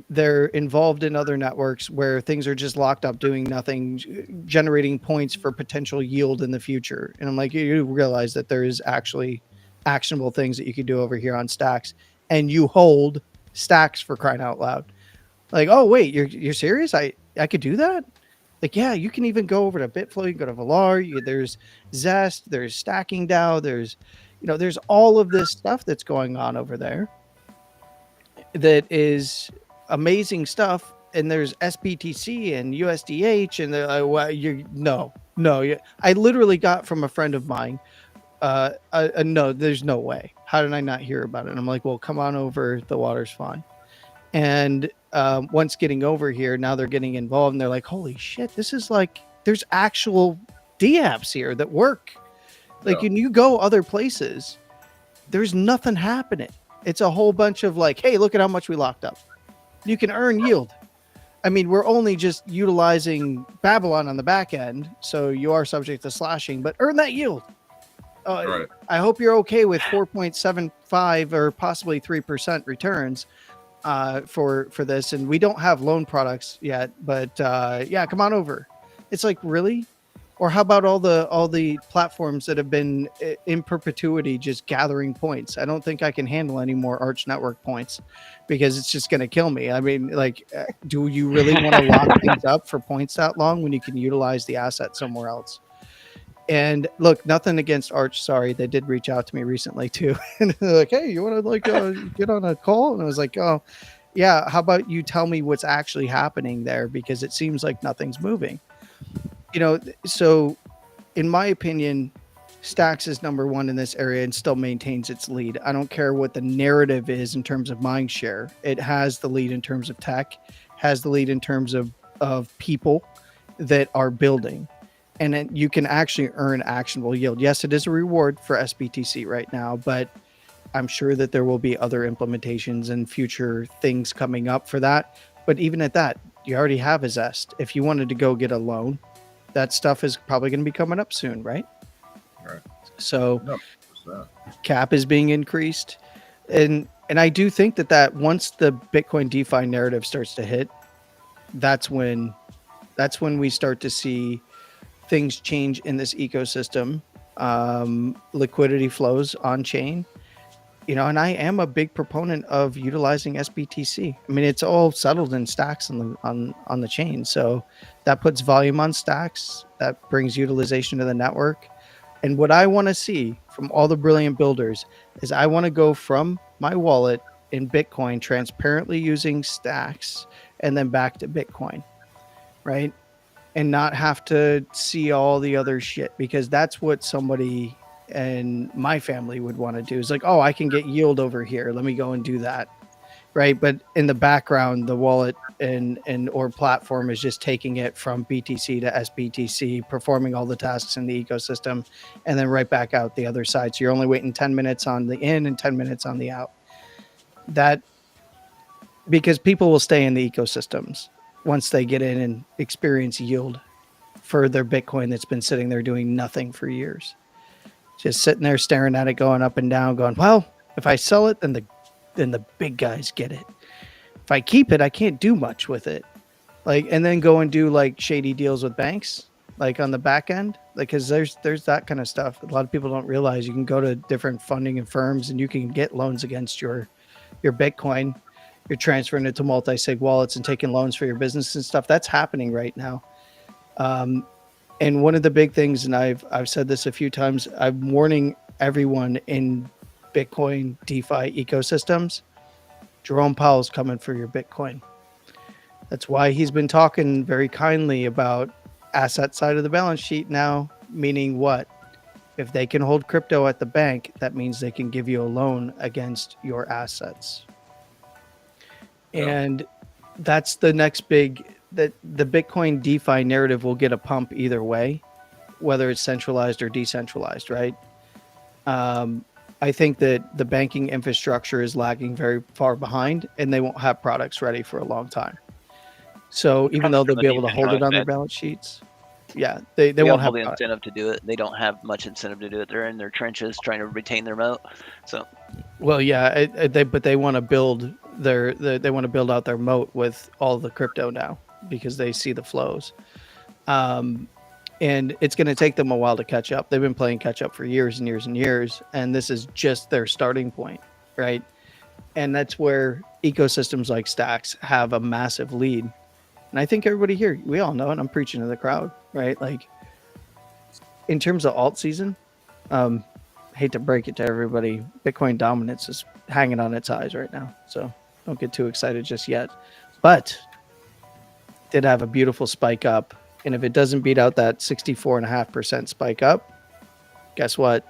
They're involved in other networks where things are just locked up doing nothing, generating points for potential yield in the future. And I'm like, you realize that there is actually actionable things that you can do over here on Stacks, and you hold Stacks, for crying out loud. Like, oh wait, you're serious? I could do that? Like, yeah, you can even go over to Bitflow, you can go to Valar, there's Zest, there's Stacking DAO, there's all of this stuff that's going on over there that is amazing stuff. And there's SBTC and USDH, and they're like, well, I literally got from a friend of mine, no, there's no way. How did I not hear about it? And I'm like, well, come on over. The water's fine. And once getting over here, now they're getting involved, and they're like, holy shit, this is like, there's actual DApps here that work. Like, when you go other places, there's nothing happening. It's a whole bunch of like, hey, look at how much we locked up. You can earn yield. I mean, we're only just utilizing Babylon on the back end, so you are subject to slashing, but earn that yield. Right. I hope you're okay with 4.75 or possibly 3% returns for this. And we don't have loan products yet, but yeah, come on over. It's like, really? Or how about all the platforms that have been in perpetuity just gathering points? I don't think I can handle any more Arch Network points because it's just going to kill me. I mean, like, do you really want to lock things up for points that long when you can utilize the asset somewhere else? And look, nothing against Arch. Sorry, they did reach out to me recently too, and they're like, "Hey, you want to like get on a call?" And I was like, "Oh, yeah. How about you tell me what's actually happening there? Because it seems like nothing's moving." So in my opinion, Stacks is number one in this area and still maintains its lead. I don't care what the narrative is in terms of mind share. It has the lead in terms of tech, has the lead in terms of people that are building. And then you can actually earn actionable yield. Yes, it is a reward for SBTC right now, but I'm sure that there will be other implementations and future things coming up for that. But even at that, you already have a Zest. If you wanted to go get a loan, that stuff is probably going to be coming up soon, right? Right. So No, cap is being increased. And I do think that once the Bitcoin DeFi narrative starts to hit, that's when we start to see things change in this ecosystem. Liquidity flows on chain, and I am a big proponent of utilizing SBTC. I mean, it's all settled in Stacks on the chain, so that puts volume on Stacks, that brings utilization to the network. And what I want to see from all the brilliant builders is I want to go from my wallet in Bitcoin transparently using Stacks and then back to Bitcoin, right? And not have to see all the other shit, because that's what somebody in my family would want to do. Is like, oh, I can get yield over here. Let me go and do that. Right. But in the background, the wallet and or platform is just taking it from BTC to SBTC, performing all the tasks in the ecosystem, and then right back out the other side. So you're only waiting 10 minutes on the in and 10 minutes on the out. That, because people will stay in the ecosystems once they get in and experience yield for their Bitcoin that's been sitting there doing nothing for years. Just sitting there staring at it, going up and down, going, well, if I sell it, then the big guys get it. If I keep it, I can't do much with it. Like, and then go and do like shady deals with banks, like on the back end, like, because there's that kind of stuff. A lot of people don't realize you can go to different funding and firms and you can get loans against your Bitcoin. You're transferring it to multi-sig wallets and taking loans for your business and stuff. That's happening right now. And one of the big things, and I've said this a few times, I'm warning everyone in Bitcoin DeFi ecosystems, Jerome Powell's coming for your Bitcoin. That's why he's been talking very kindly about asset side of the balance sheet now, meaning what? If they can hold crypto at the bank, that means they can give you a loan against your assets. And that's the next big, that the Bitcoin DeFi narrative will get a pump either way, whether it's centralized or decentralized, right? I think that the banking infrastructure is lagging very far behind, and they won't have products ready for a long time. So even though they'll be able to hold it on their balance sheets. Yeah, they We won't have all have the incentive to do it. They don't have much incentive to do it. They're in their trenches trying to retain their moat. So Well, yeah, but they want to build they want to build out their moat with all the crypto now because they see the flows. And it's going to take them a while to catch up. They've been playing catch up for years and years and years, and this is just their starting point, right? And that's where ecosystems like Stacks have a massive lead. And I think everybody here, we all know it. I'm preaching to the crowd, right? Like in terms of alt season, hate to break it to everybody, Bitcoin dominance is hanging on its highs right now. So don't get too excited just yet. But did have a beautiful spike up. And if it doesn't beat out that 64.5% spike up, guess what?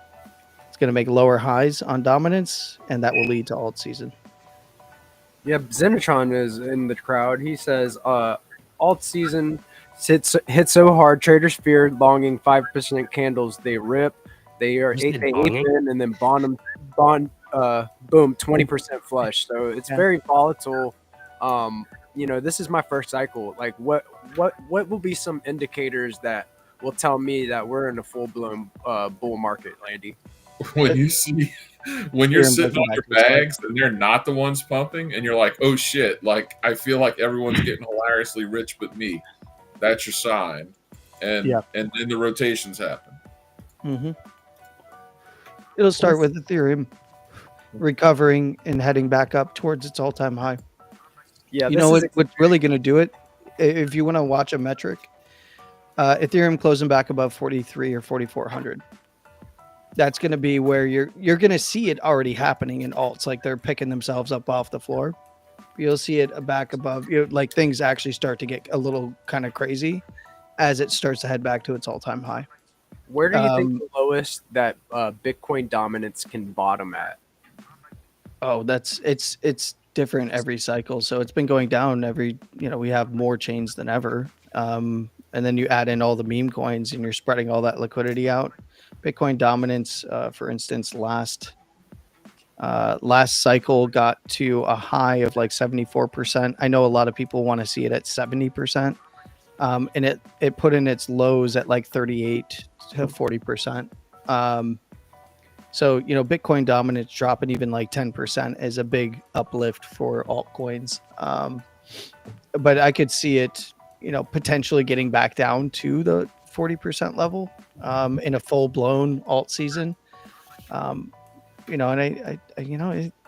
It's going to make lower highs on dominance, and that will lead to alt season. Yeah, Zenitron is in the crowd. He says, alt season hit so hard, traders fear longing 5% candles. They rip. They are You said they ape bonging? in and then bond boom 20% flush. So it's very volatile. This is my first cycle. Like what will be some indicators that will tell me that we're in a full blown bull market, Landy? When you're sitting on your bags and they're not the ones pumping, and you're like, oh shit, like I feel like everyone's getting hilariously rich but me. That's your sign. And then the rotations happen. Mm-hmm. It'll start with Ethereum recovering and heading back up towards its all-time high. Yeah, you know what's really going to do it? If you want to watch a metric, Ethereum closing back above 43 or 4,400. That's going to be where you're going to see it already happening in alts. Like they're picking themselves up off the floor. You'll see it back above. Like things actually start to get a little kind of crazy as it starts to head back to its all-time high. Where do you think the lowest that Bitcoin dominance can bottom at? Oh, it's different every cycle. So it's been going down every. We have more chains than ever. And then you add in all the meme coins, and you're spreading all that liquidity out. Bitcoin dominance, for instance, last cycle got to a high of like 74%. I know a lot of people want to see it at 70%, and it put in its lows at like 38 to 40%. So Bitcoin dominance dropping even like 10% is a big uplift for altcoins. But I could see it, potentially getting back down to the 40% level in a full blown alt season. And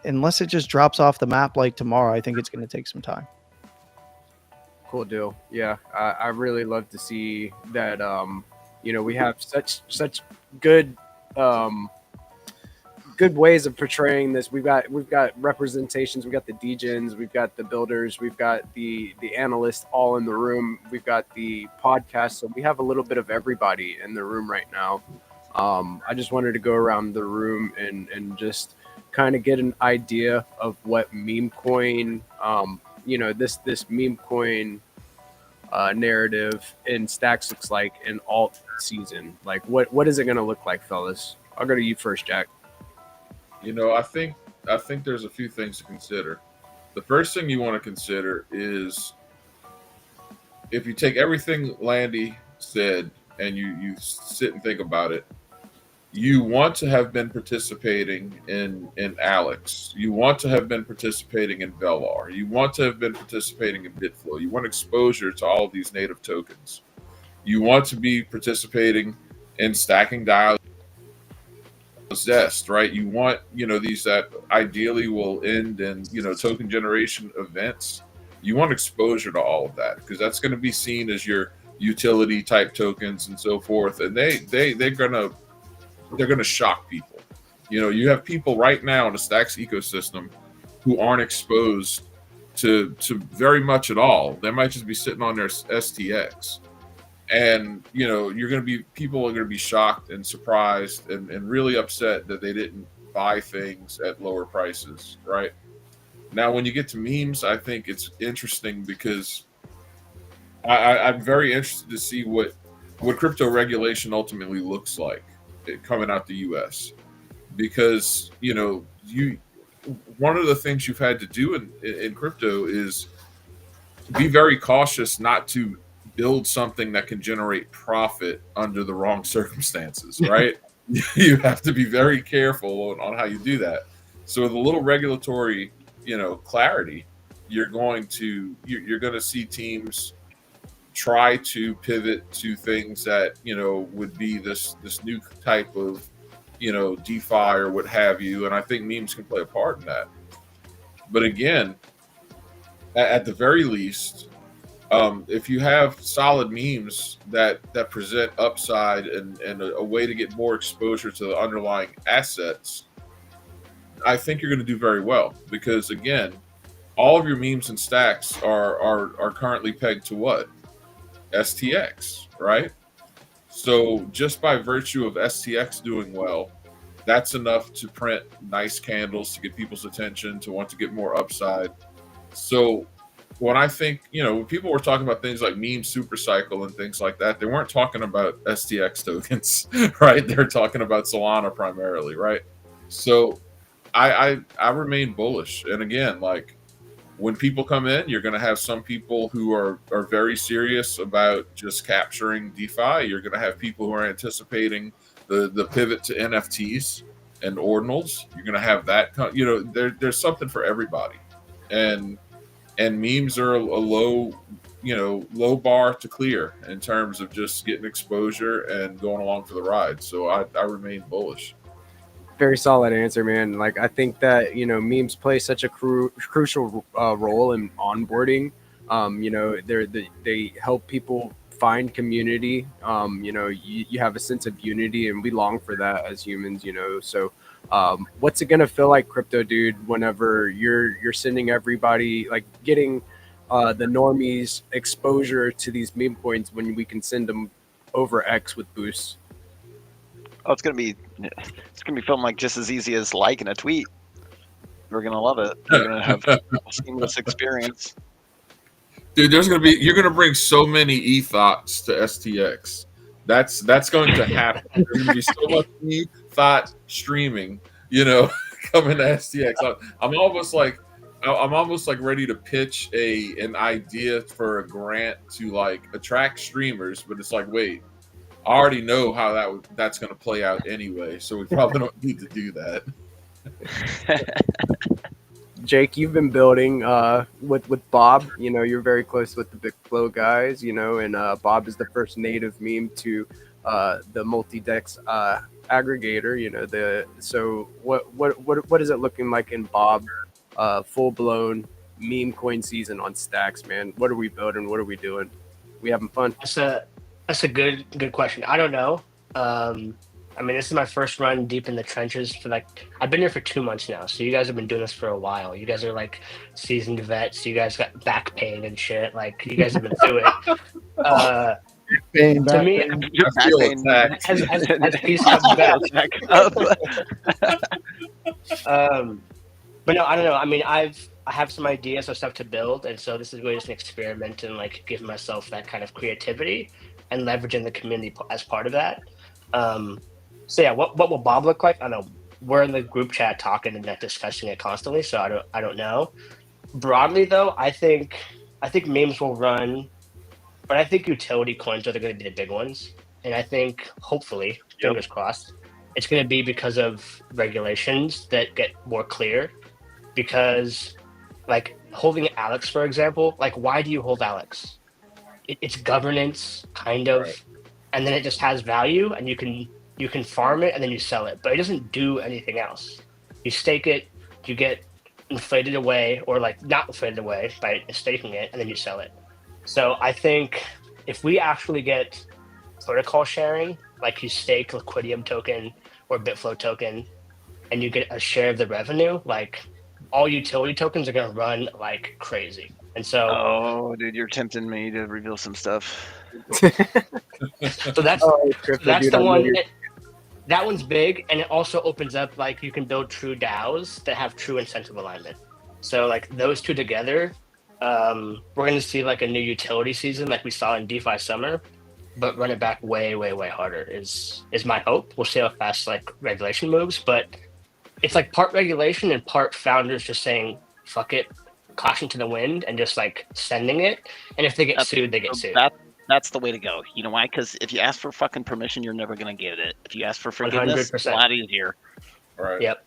unless it just drops off the map like tomorrow, I think it's going to take some time. Cool deal. Yeah, I really love to see that. We have such good good ways of portraying this. We've got representations. We've got the degens. We've got the builders. We've got the analysts all in the room. We've got the podcast. So we have a little bit of everybody in the room right now. I just wanted to go around the room and just kind of get an idea of what meme coin, this meme coin narrative in Stacks looks like in alt season. Like what is it going to look like, fellas? I'll go to you first, Jack. I think there's a few things to consider. The first thing you want to consider is if you take everything Landy said and you sit and think about it, you want to have been participating in Alex. You want to have been participating in Velar. You want to have been participating in Bitflow. You want exposure to all of these native tokens. You want to be participating in stacking dial Zest, right? You want, these that ideally will end in, token generation events. You want exposure to all of that because that's going to be seen as your utility type tokens and so forth. And they're going to shock people. You have people right now in the Stacks ecosystem who aren't exposed to very much at all. They might just be sitting on their STX. And, people are going to be shocked and surprised and really upset that they didn't buy things at lower prices, right? Now, when you get to memes, I think it's interesting because I'm very interested to see what crypto regulation ultimately looks like coming out the U.S. Because, one of the things you've had to do in crypto is be very cautious not to build something that can generate profit under the wrong circumstances, right? You have to be very careful on how you do that. So with a little regulatory, clarity, you're going to see teams try to pivot to things that would be this new type of DeFi or what have you, and I think memes can play a part in that. But again, at the very least, if you have solid memes that present upside and a way to get more exposure to the underlying assets, I think you're going to do very well, because again, all of your memes and stacks are currently pegged to what? STX, right? So just by virtue of STX doing well, that's enough to print nice candles to get people's attention, to want to get more upside. So when I think, when people were talking about things like meme super cycle and things like that, they weren't talking about STX tokens, right? They're talking about Solana primarily, right? So I remain bullish. And again, like, when people come in, you're going to have some people who are very serious about just capturing DeFi. You're going to have people who are anticipating the pivot to NFTs and ordinals. You're going to have that. There's something for everybody, and memes are a low bar to clear in terms of just getting exposure and going along for the ride. So I remain bullish. Very solid answer, man. Like, I think that memes play such a crucial role in onboarding. They help people find community. You have a sense of unity, and we long for that as humans. So what's it gonna feel like, crypto dude, whenever you're sending everybody, like, getting the normies exposure to these meme coins when we can send them over X with boosts? Oh, it's gonna be feeling like just as easy as liking a tweet. We're gonna love it. We're gonna have a seamless experience. Dude, you're gonna bring so many e-thoughts to STX. That's going to happen. There's gonna be so much e-thought streaming, coming to STX. I'm almost like ready to pitch an idea for a grant to, like, attract streamers, but it's like, wait, I already know how that's going to play out anyway, so we probably don't need to do that. Jake, you've been building with Bob. You're very close with the Big Flow guys. And Bob is the first native meme to the multi-dex aggregator. So what is it looking like in Bob full blown meme coin season on Stacks, man? What are we building? What are we doing? We having fun? That's a good question. I don't know. This is my first run deep in the trenches I've been here for 2 months now. So you guys have been doing this for a while. You guys are like seasoned vets. You guys got back pain and shit. Like, you guys have been through it. To me, has peace come back up? But no, I don't know. I have some ideas of stuff to build, and so this is really just an experiment and like giving myself that kind of creativity and leveraging the community as part of that. So yeah, what will Bob look like? I don't know. We're in the group chat talking and not discussing it constantly, so I don't know. Broadly though, I think memes will run, but I think utility coins are going to be the big ones, and I think hopefully, fingers crossed, it's going to be because of regulations that get more clear. Because, like, holding Alex, for example, like, why do you hold Alex? It's governance, kind of, right. And then it just has value, and you can farm it, and then you sell it. But it doesn't do anything else. You stake it, you get inflated away, or like not inflated away by staking it, and then you sell it. So I think if we actually get protocol sharing, like you stake Liquidium token or Bitflow token, and you get a share of the revenue, like, all utility tokens are going to run like crazy. And so, oh, dude, you're tempting me to reveal some stuff. So that's the one. That one's big, and it also opens up, like, you can build true DAOs that have true incentive alignment. So, like, those two together, we're going to see like a new utility season, like we saw in DeFi summer, but run it back way, way, way harder is my hope. We'll see how fast like regulation moves, but it's like part regulation and part founders just saying, fuck it, caution to the wind, and just like sending it. And if they get sued, they get sued. That's the way to go. You know why? Because if you ask for fucking permission, you're never gonna get it. If you ask for forgiveness, it's a 100%. lot easier. Right. Yep.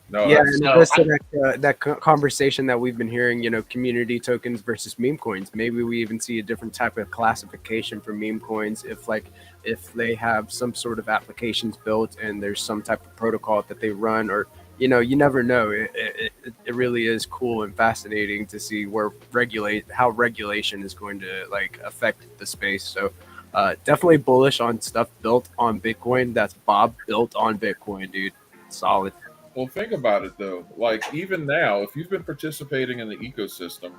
No, Yeah, that's, and So it goes to that conversation that we've been hearing, community tokens versus meme coins. Maybe we even see a different type of classification for meme coins if they have some sort of applications built and there's some type of protocol that they run, or you never know. It really is cool and fascinating to see how regulation is going to like affect the space. So definitely bullish on stuff built on Bitcoin. That's Bob built on Bitcoin, dude. Solid. well, think about it though. Like even now, if you've been participating in the ecosystem,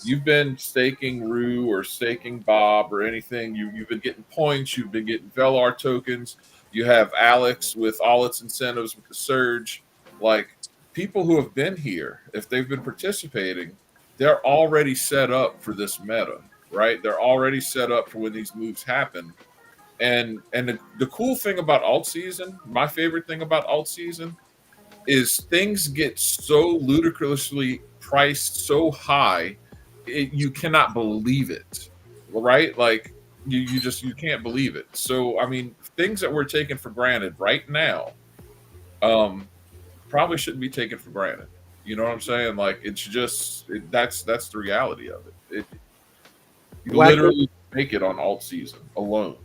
you've been staking Rue or staking Bob or anything. You've been getting points. You've been getting Velar tokens. You have Alex with all its incentives with the surge. Like people who have been here, if they've been participating, they're already set up for this meta, right? They're already set up for when these moves happen. And the cool thing about alt season, my favorite thing about alt season, is things get so ludicrously priced so high, you cannot believe it, right? Like you can't believe it. So I mean, things that we're taking for granted right now, probably shouldn't be taken for granted. You know what I'm saying? Like it's just that's the reality of it. You literally make it on alt season alone.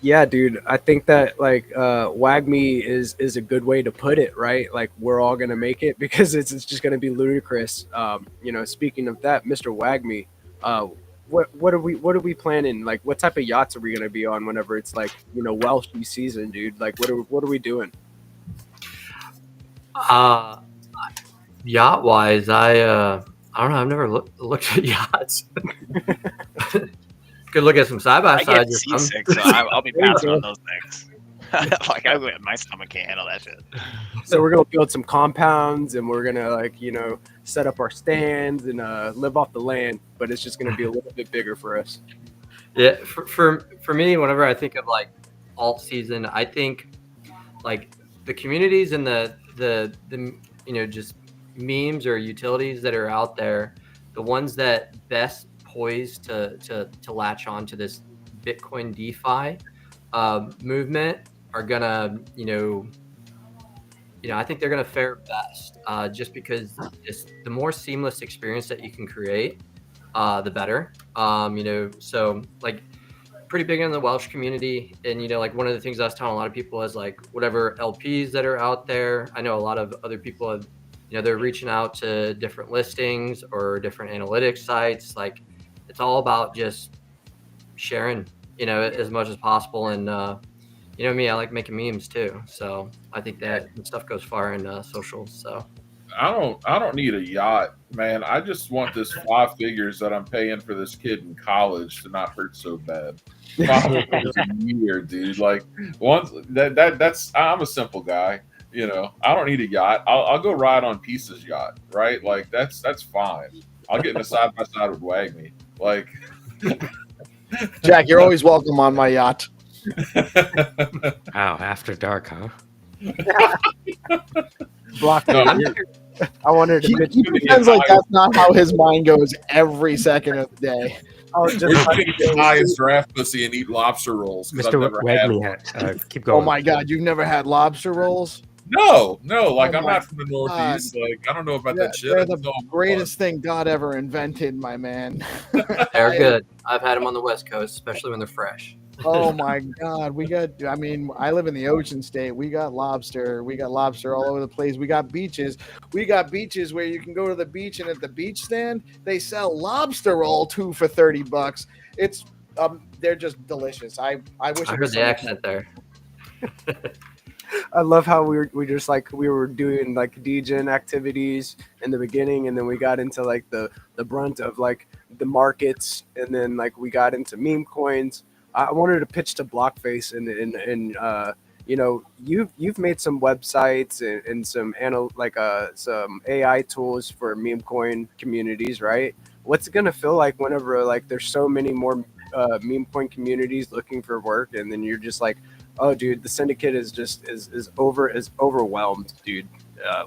Yeah, dude. I think that like WAGME is a good way to put it, right? Like we're all gonna make it because it's just gonna be ludicrous. Speaking of that, Mr. WAGME, what are we planning? Like what type of yachts are we gonna be on whenever it's like Welshy season, dude? Like what are we doing? Yacht wise, I don't know. I've never looked at yachts. Could look at some side by I get sides. seasick, so I'll be passing on those things. Like my stomach can't handle that shit. So we're gonna build some compounds and we're gonna set up our stands and live off the land, but it's just gonna be a little bit bigger for us. Yeah, for me, whenever I think of like alt season, I think like the communities and the just memes or utilities that are out there, the ones that best poised to latch on to this Bitcoin DeFi movement are gonna I think they're gonna fare best just because the more seamless experience that you can create, the better. So like pretty big in the Welsh community, and like one of the things I was telling a lot of people is like whatever LPs that are out there. I know a lot of other people have they're reaching out to different listings or different analytics sites. Like it's all about just sharing as much as possible. And me, I like making memes too, so I think that stuff goes far in socials. So I don't need a yacht, man. I just want this 5 figures that I'm paying for this kid in college to not hurt so bad. 5 figures a year, dude. Like once that's I'm a simple guy. I don't need a yacht. I'll go ride on Pisa's yacht, right? Like that's fine. I'll get in a side by side with WAGME. Like Jack, you're always welcome on my yacht. Wow, after dark, huh? Block No, I wanted to He bitch. pretends like that's not how his mind goes every second of the day. I was we're just gonna get high as draft pussy and eat lobster rolls because I've Mr. never had one. Wagme, keep going. Oh my God, you've never had lobster rolls? No, like Oh I'm my not from the Northeast. Like I don't know about that shit. They're I just the know I'm greatest thing God ever invented, my man. they're good. I've had them on the West Coast, especially when they're fresh. Oh my God, I live in the ocean state. We got lobster. We got lobster all over the place. We got beaches. We got beaches where you can go to the beach, and at the beach stand, they sell lobster roll 2 for $30. It's they're just delicious. I wish I it heard was the accent there. I love how we were doing like DGen activities in the beginning, and then we got into like the brunt of like the markets, and then like we got into meme coins. I wanted to pitch to Blockface, and you've made some websites and some some AI tools for meme coin communities, right? What's it gonna feel like whenever like there's so many more meme coin communities looking for work, and then you're just like, oh, dude, the syndicate is just is overwhelmed, dude,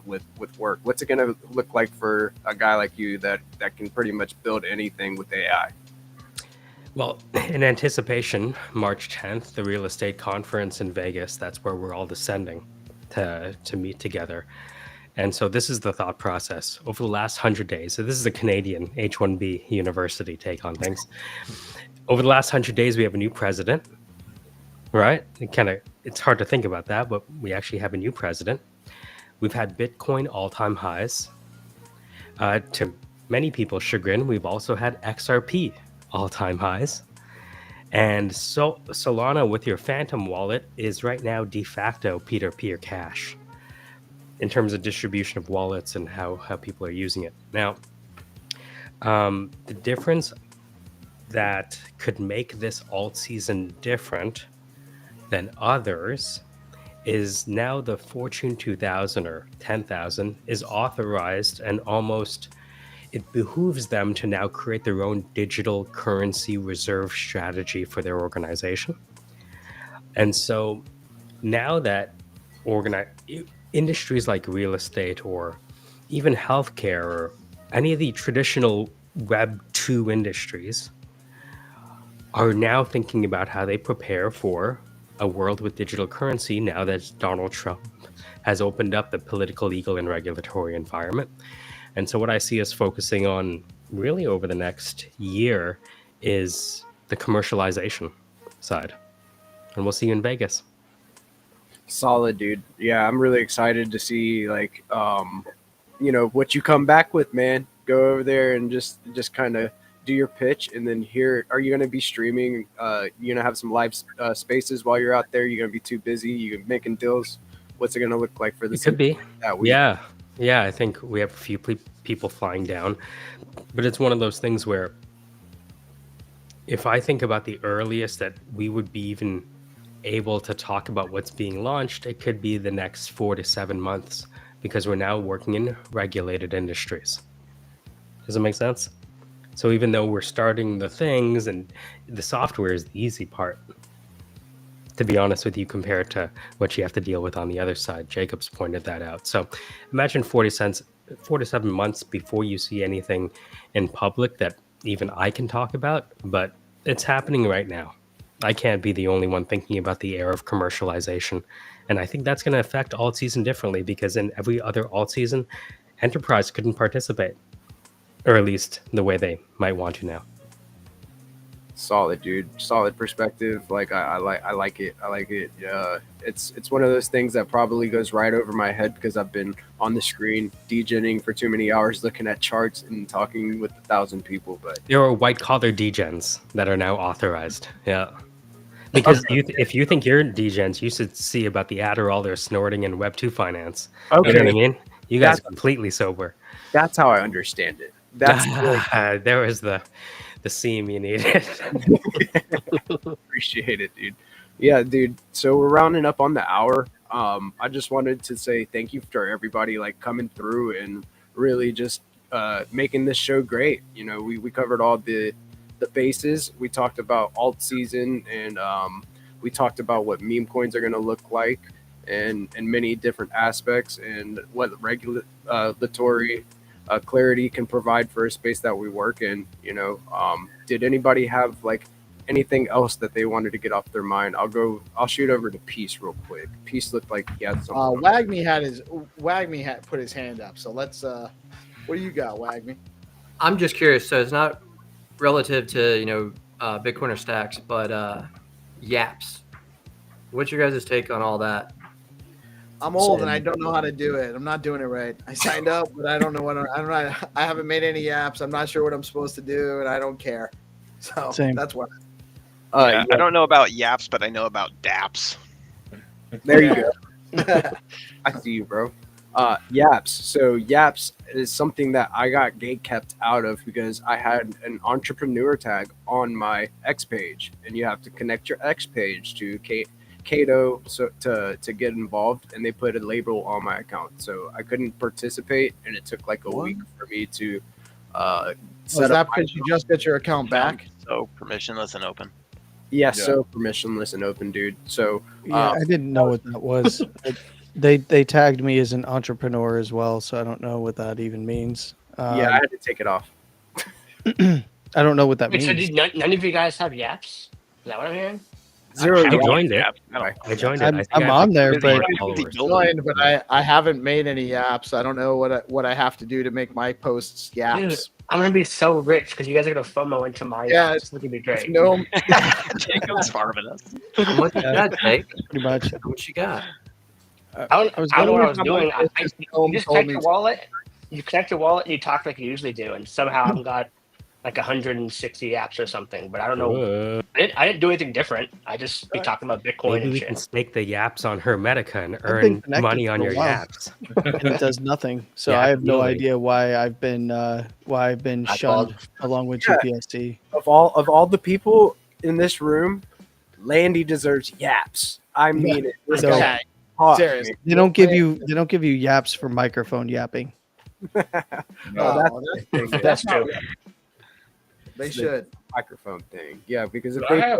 with work. What's it gonna look like for a guy like you that can pretty much build anything with AI? Well, in anticipation, March 10th, the real estate conference in Vegas, that's where we're all descending to meet together. And so this is the thought process over the last 100 days. So this is a Canadian H1B university take on things. Over the last 100 days, we have a new president, right? It's hard to think about that, but we actually have a new president. We've had Bitcoin all-time highs. To many people's chagrin, we've also had XRP all-time highs. And so Solana with your Phantom wallet is right now de facto peer-to-peer cash in terms of distribution of wallets and how people are using it. Now, the difference that could make this alt season different than others is now the Fortune 2000 or 10,000 is authorized, and almost it behooves them to now create their own digital currency reserve strategy for their organization. And so now that industries like real estate or even healthcare or any of the traditional Web 2 industries are now thinking about how they prepare for a world with digital currency now that Donald Trump has opened up the political, legal, and regulatory environment. And so what I see us focusing on really over the next year is the commercialization side. And we'll see you in Vegas. Solid, dude. Yeah, I'm really excited to see what you come back with, man. Go over there and just kind of do your pitch, and then here, are you going to be streaming? You going to have some live spaces while you're out there? You're going to be too busy? You making deals? What's it going to look like for this? It could be that week? Yeah. I think we have a few people flying down, but it's one of those things where if I think about the earliest that we would be even able to talk about what's being launched, it could be the next 4 to 7 months because we're now working in regulated industries. Does it make sense? So even though we're starting the things and the software is the easy part, to be honest with you, compared to what you have to deal with on the other side. Jacob's pointed that out. So imagine 4 to 7 months before you see anything in public that even I can talk about, but it's happening right now. I can't be the only one thinking about the era of commercialization. And I think that's going to affect alt season differently because in every other alt season, enterprise couldn't participate, or at least the way they might want to now. Solid, dude. Solid perspective. Like I like it. I like it. It's one of those things that probably goes right over my head because I've been on the screen degenning for too many hours, looking at charts and talking with 1,000 people. But there are white collar degens that are now authorized. Yeah, because if you think you're degens, you should see about the Adderall they're snorting in Web 2 finance. Okay, you know what I mean. You guys are completely sober. That's how I understand it. That's there was the seam you needed. Appreciate it, dude. Yeah, dude. So we're rounding up on the hour. I just wanted to say thank you for everybody like coming through and really just making this show great. You know, we covered all the bases. We talked about alt season and we talked about what meme coins are going to look like and many different aspects and what regulatory clarity can provide for a space that we work in. You know, did anybody have like anything else that they wanted to get off their mind? I'll shoot over to Peace real quick. Peace looked like he had something. Wagme had put his hand up. So let's what do you got, Wagme? I'm just curious. So it's not relative to Bitcoin or stacks, but yaps. What's your guys' take on all that? I'm old and I don't know how to do it. I'm not doing it right. I signed up, but I don't know I haven't made any apps. I'm not sure what I'm supposed to do, and I don't care. So that's what. I don't know about yaps, but I know about daps. There you go. I see you, bro. Yaps. So yaps is something that I got gate kept out of because I had an entrepreneur tag on my X page, and you have to connect your X page to Cato to get involved, and they put a label on my account, so I couldn't participate, and it took like a week for me to set up. Because you just get your account back? So permissionless and open. Yeah, so permissionless and open, dude. So I didn't know what that was. They tagged me as an entrepreneur as well, so I don't know what that even means. I had to take it off. I don't know what that Wait, so means. none of you guys have Yaps? Is that what I'm hearing? Zero. I to one. joined it. No. I joined it. I think I'm I have on there, like Busy- 4 but busy followers. building. Joined, but I haven't made any apps. I don't know what I have to do to make my posts Dude, yaps. I'm gonna be so rich because you guys are gonna FOMO into my Yeah, Yaps. It's gonna be great. No, Jacob's farming us. How much you got, Jake? pretty much. How much you got? I don't know what I was doing. Gnome You just told connect me your to. wallet. You connect your wallet and you talk like you usually do, and somehow I've got like 160 apps or something. But I don't know. I didn't do anything different. I just be talking about Bitcoin Maybe and we shit. can stake the yaps on Hermetica and been earn connected money on for a your while. yaps. And it does nothing. So Yeah, I have no absolutely. idea why I've been I shunned called. along with Yeah. GPSC. Of all the people in this room, Landy deserves yaps. I mean it. This No. guy Okay, taught seriously. me. They don't give you yaps for microphone yapping. No, Oh, that's the thing. That's true. They should. Microphone thing. Yeah, because if but they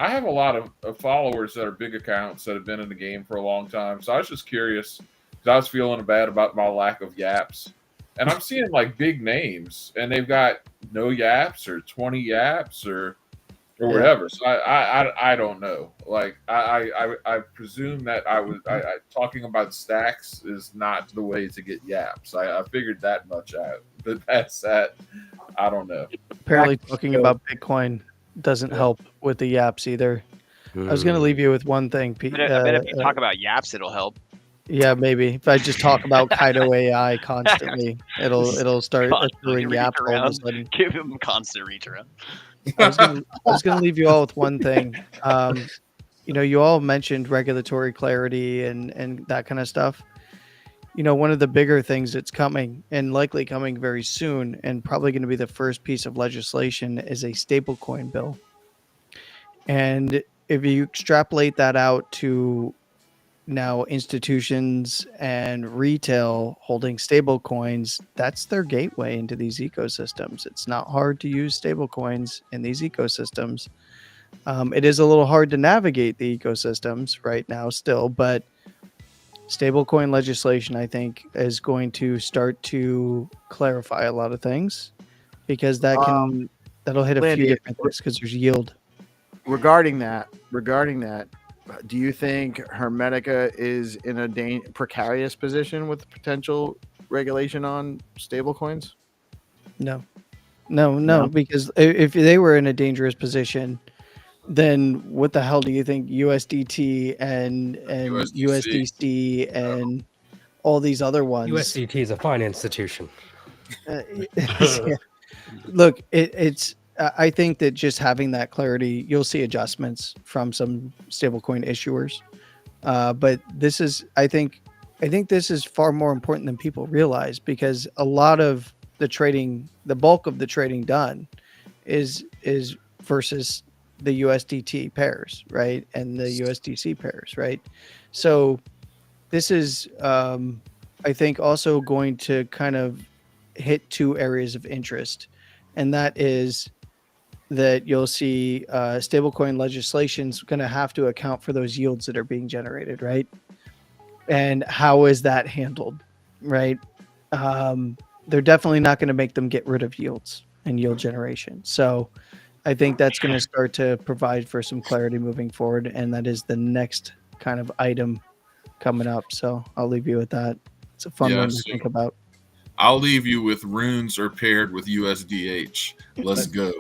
I have a lot of followers that are big accounts that have been in the game for a long time. So I was just curious because I was feeling bad about my lack of yaps, and I'm seeing like big names, and they've got no yaps or 20 yaps or whatever. So I don't know. Like I presume that I talking about stacks is not the way to get yaps. I figured that much out. But that's that. I don't know. Apparently, talking about Bitcoin doesn't help with the yaps either. I was going to leave you with one thing, Pete. I bet if you talk about yaps, it'll help. Yeah, maybe if I just talk about Kaido AI constantly, it'll start Constantly accruing reach yaps all of a around. sudden. Give him constant reach around. I was gonna leave you all with one thing. You all mentioned regulatory clarity and that kind of stuff. One of the bigger things that's coming and likely coming very soon, and probably going to be the first piece of legislation, is a stablecoin bill. And if you extrapolate that out to now institutions and retail holding stable coins, that's their gateway into these ecosystems. It's not hard to use stable coins in these ecosystems. It is a little hard to navigate the ecosystems right now still, but stablecoin legislation, I think, is going to start to clarify a lot of things, because that'll hit a Landy, few different things because there's yield. Regarding that, do you think Hermetica is in a precarious position with potential regulation on stablecoins? No, because if they were in a dangerous position, then what the hell do you think USDT and USDC and all these other ones? USDT is a fine institution. Yeah. Look, it's. I think that just having that clarity, you'll see adjustments from some stablecoin issuers. But this is, I think this is far more important than people realize, because a lot of the trading, the bulk of the trading done, is versus the USDT pairs, right, and the USDC pairs, right. So this is, I think, also going to kind of hit two areas of interest, and that is that you'll see stablecoin legislation is going to have to account for those yields that are being generated, right? And how is that handled, right? They're definitely not going to make them get rid of yields and yield generation. So I think that's going to start to provide for some clarity moving forward, and that is the next kind of item coming up. So I'll leave you with that. It's a fun one to think about. I'll leave you with runes are paired with USDH. Let's go.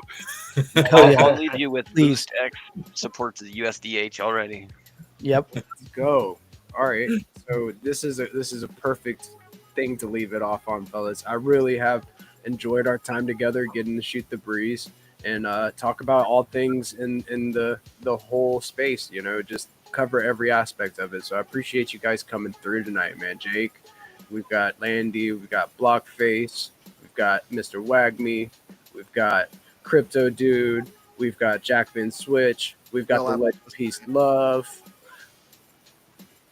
I'll leave you with Please. BoostX supports the USDH already. Yep. Let's go. All right. So this is a perfect thing to leave it off on, fellas. I really have enjoyed our time together, getting to shoot the breeze and talk about all things in the whole space. Just cover every aspect of it. So I appreciate you guys coming through tonight, man. Jake, we've got Landy, we've got Blockface, we've got Mr. Wagme, we've got Crypto Dude, we've got Jackman Switch, we've got the Legend Peace Love.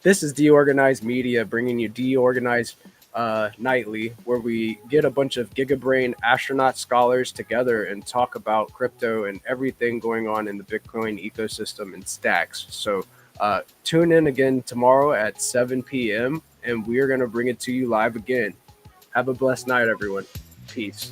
This is DeOrganized Media, bringing you DeOrganized Nightly, where we get a bunch of GigaBrain astronaut scholars together and talk about crypto and everything going on in the Bitcoin ecosystem and stacks. So tune in again tomorrow at 7 p.m. and we are going to bring it to you live again. Have a blessed night, everyone. Peace.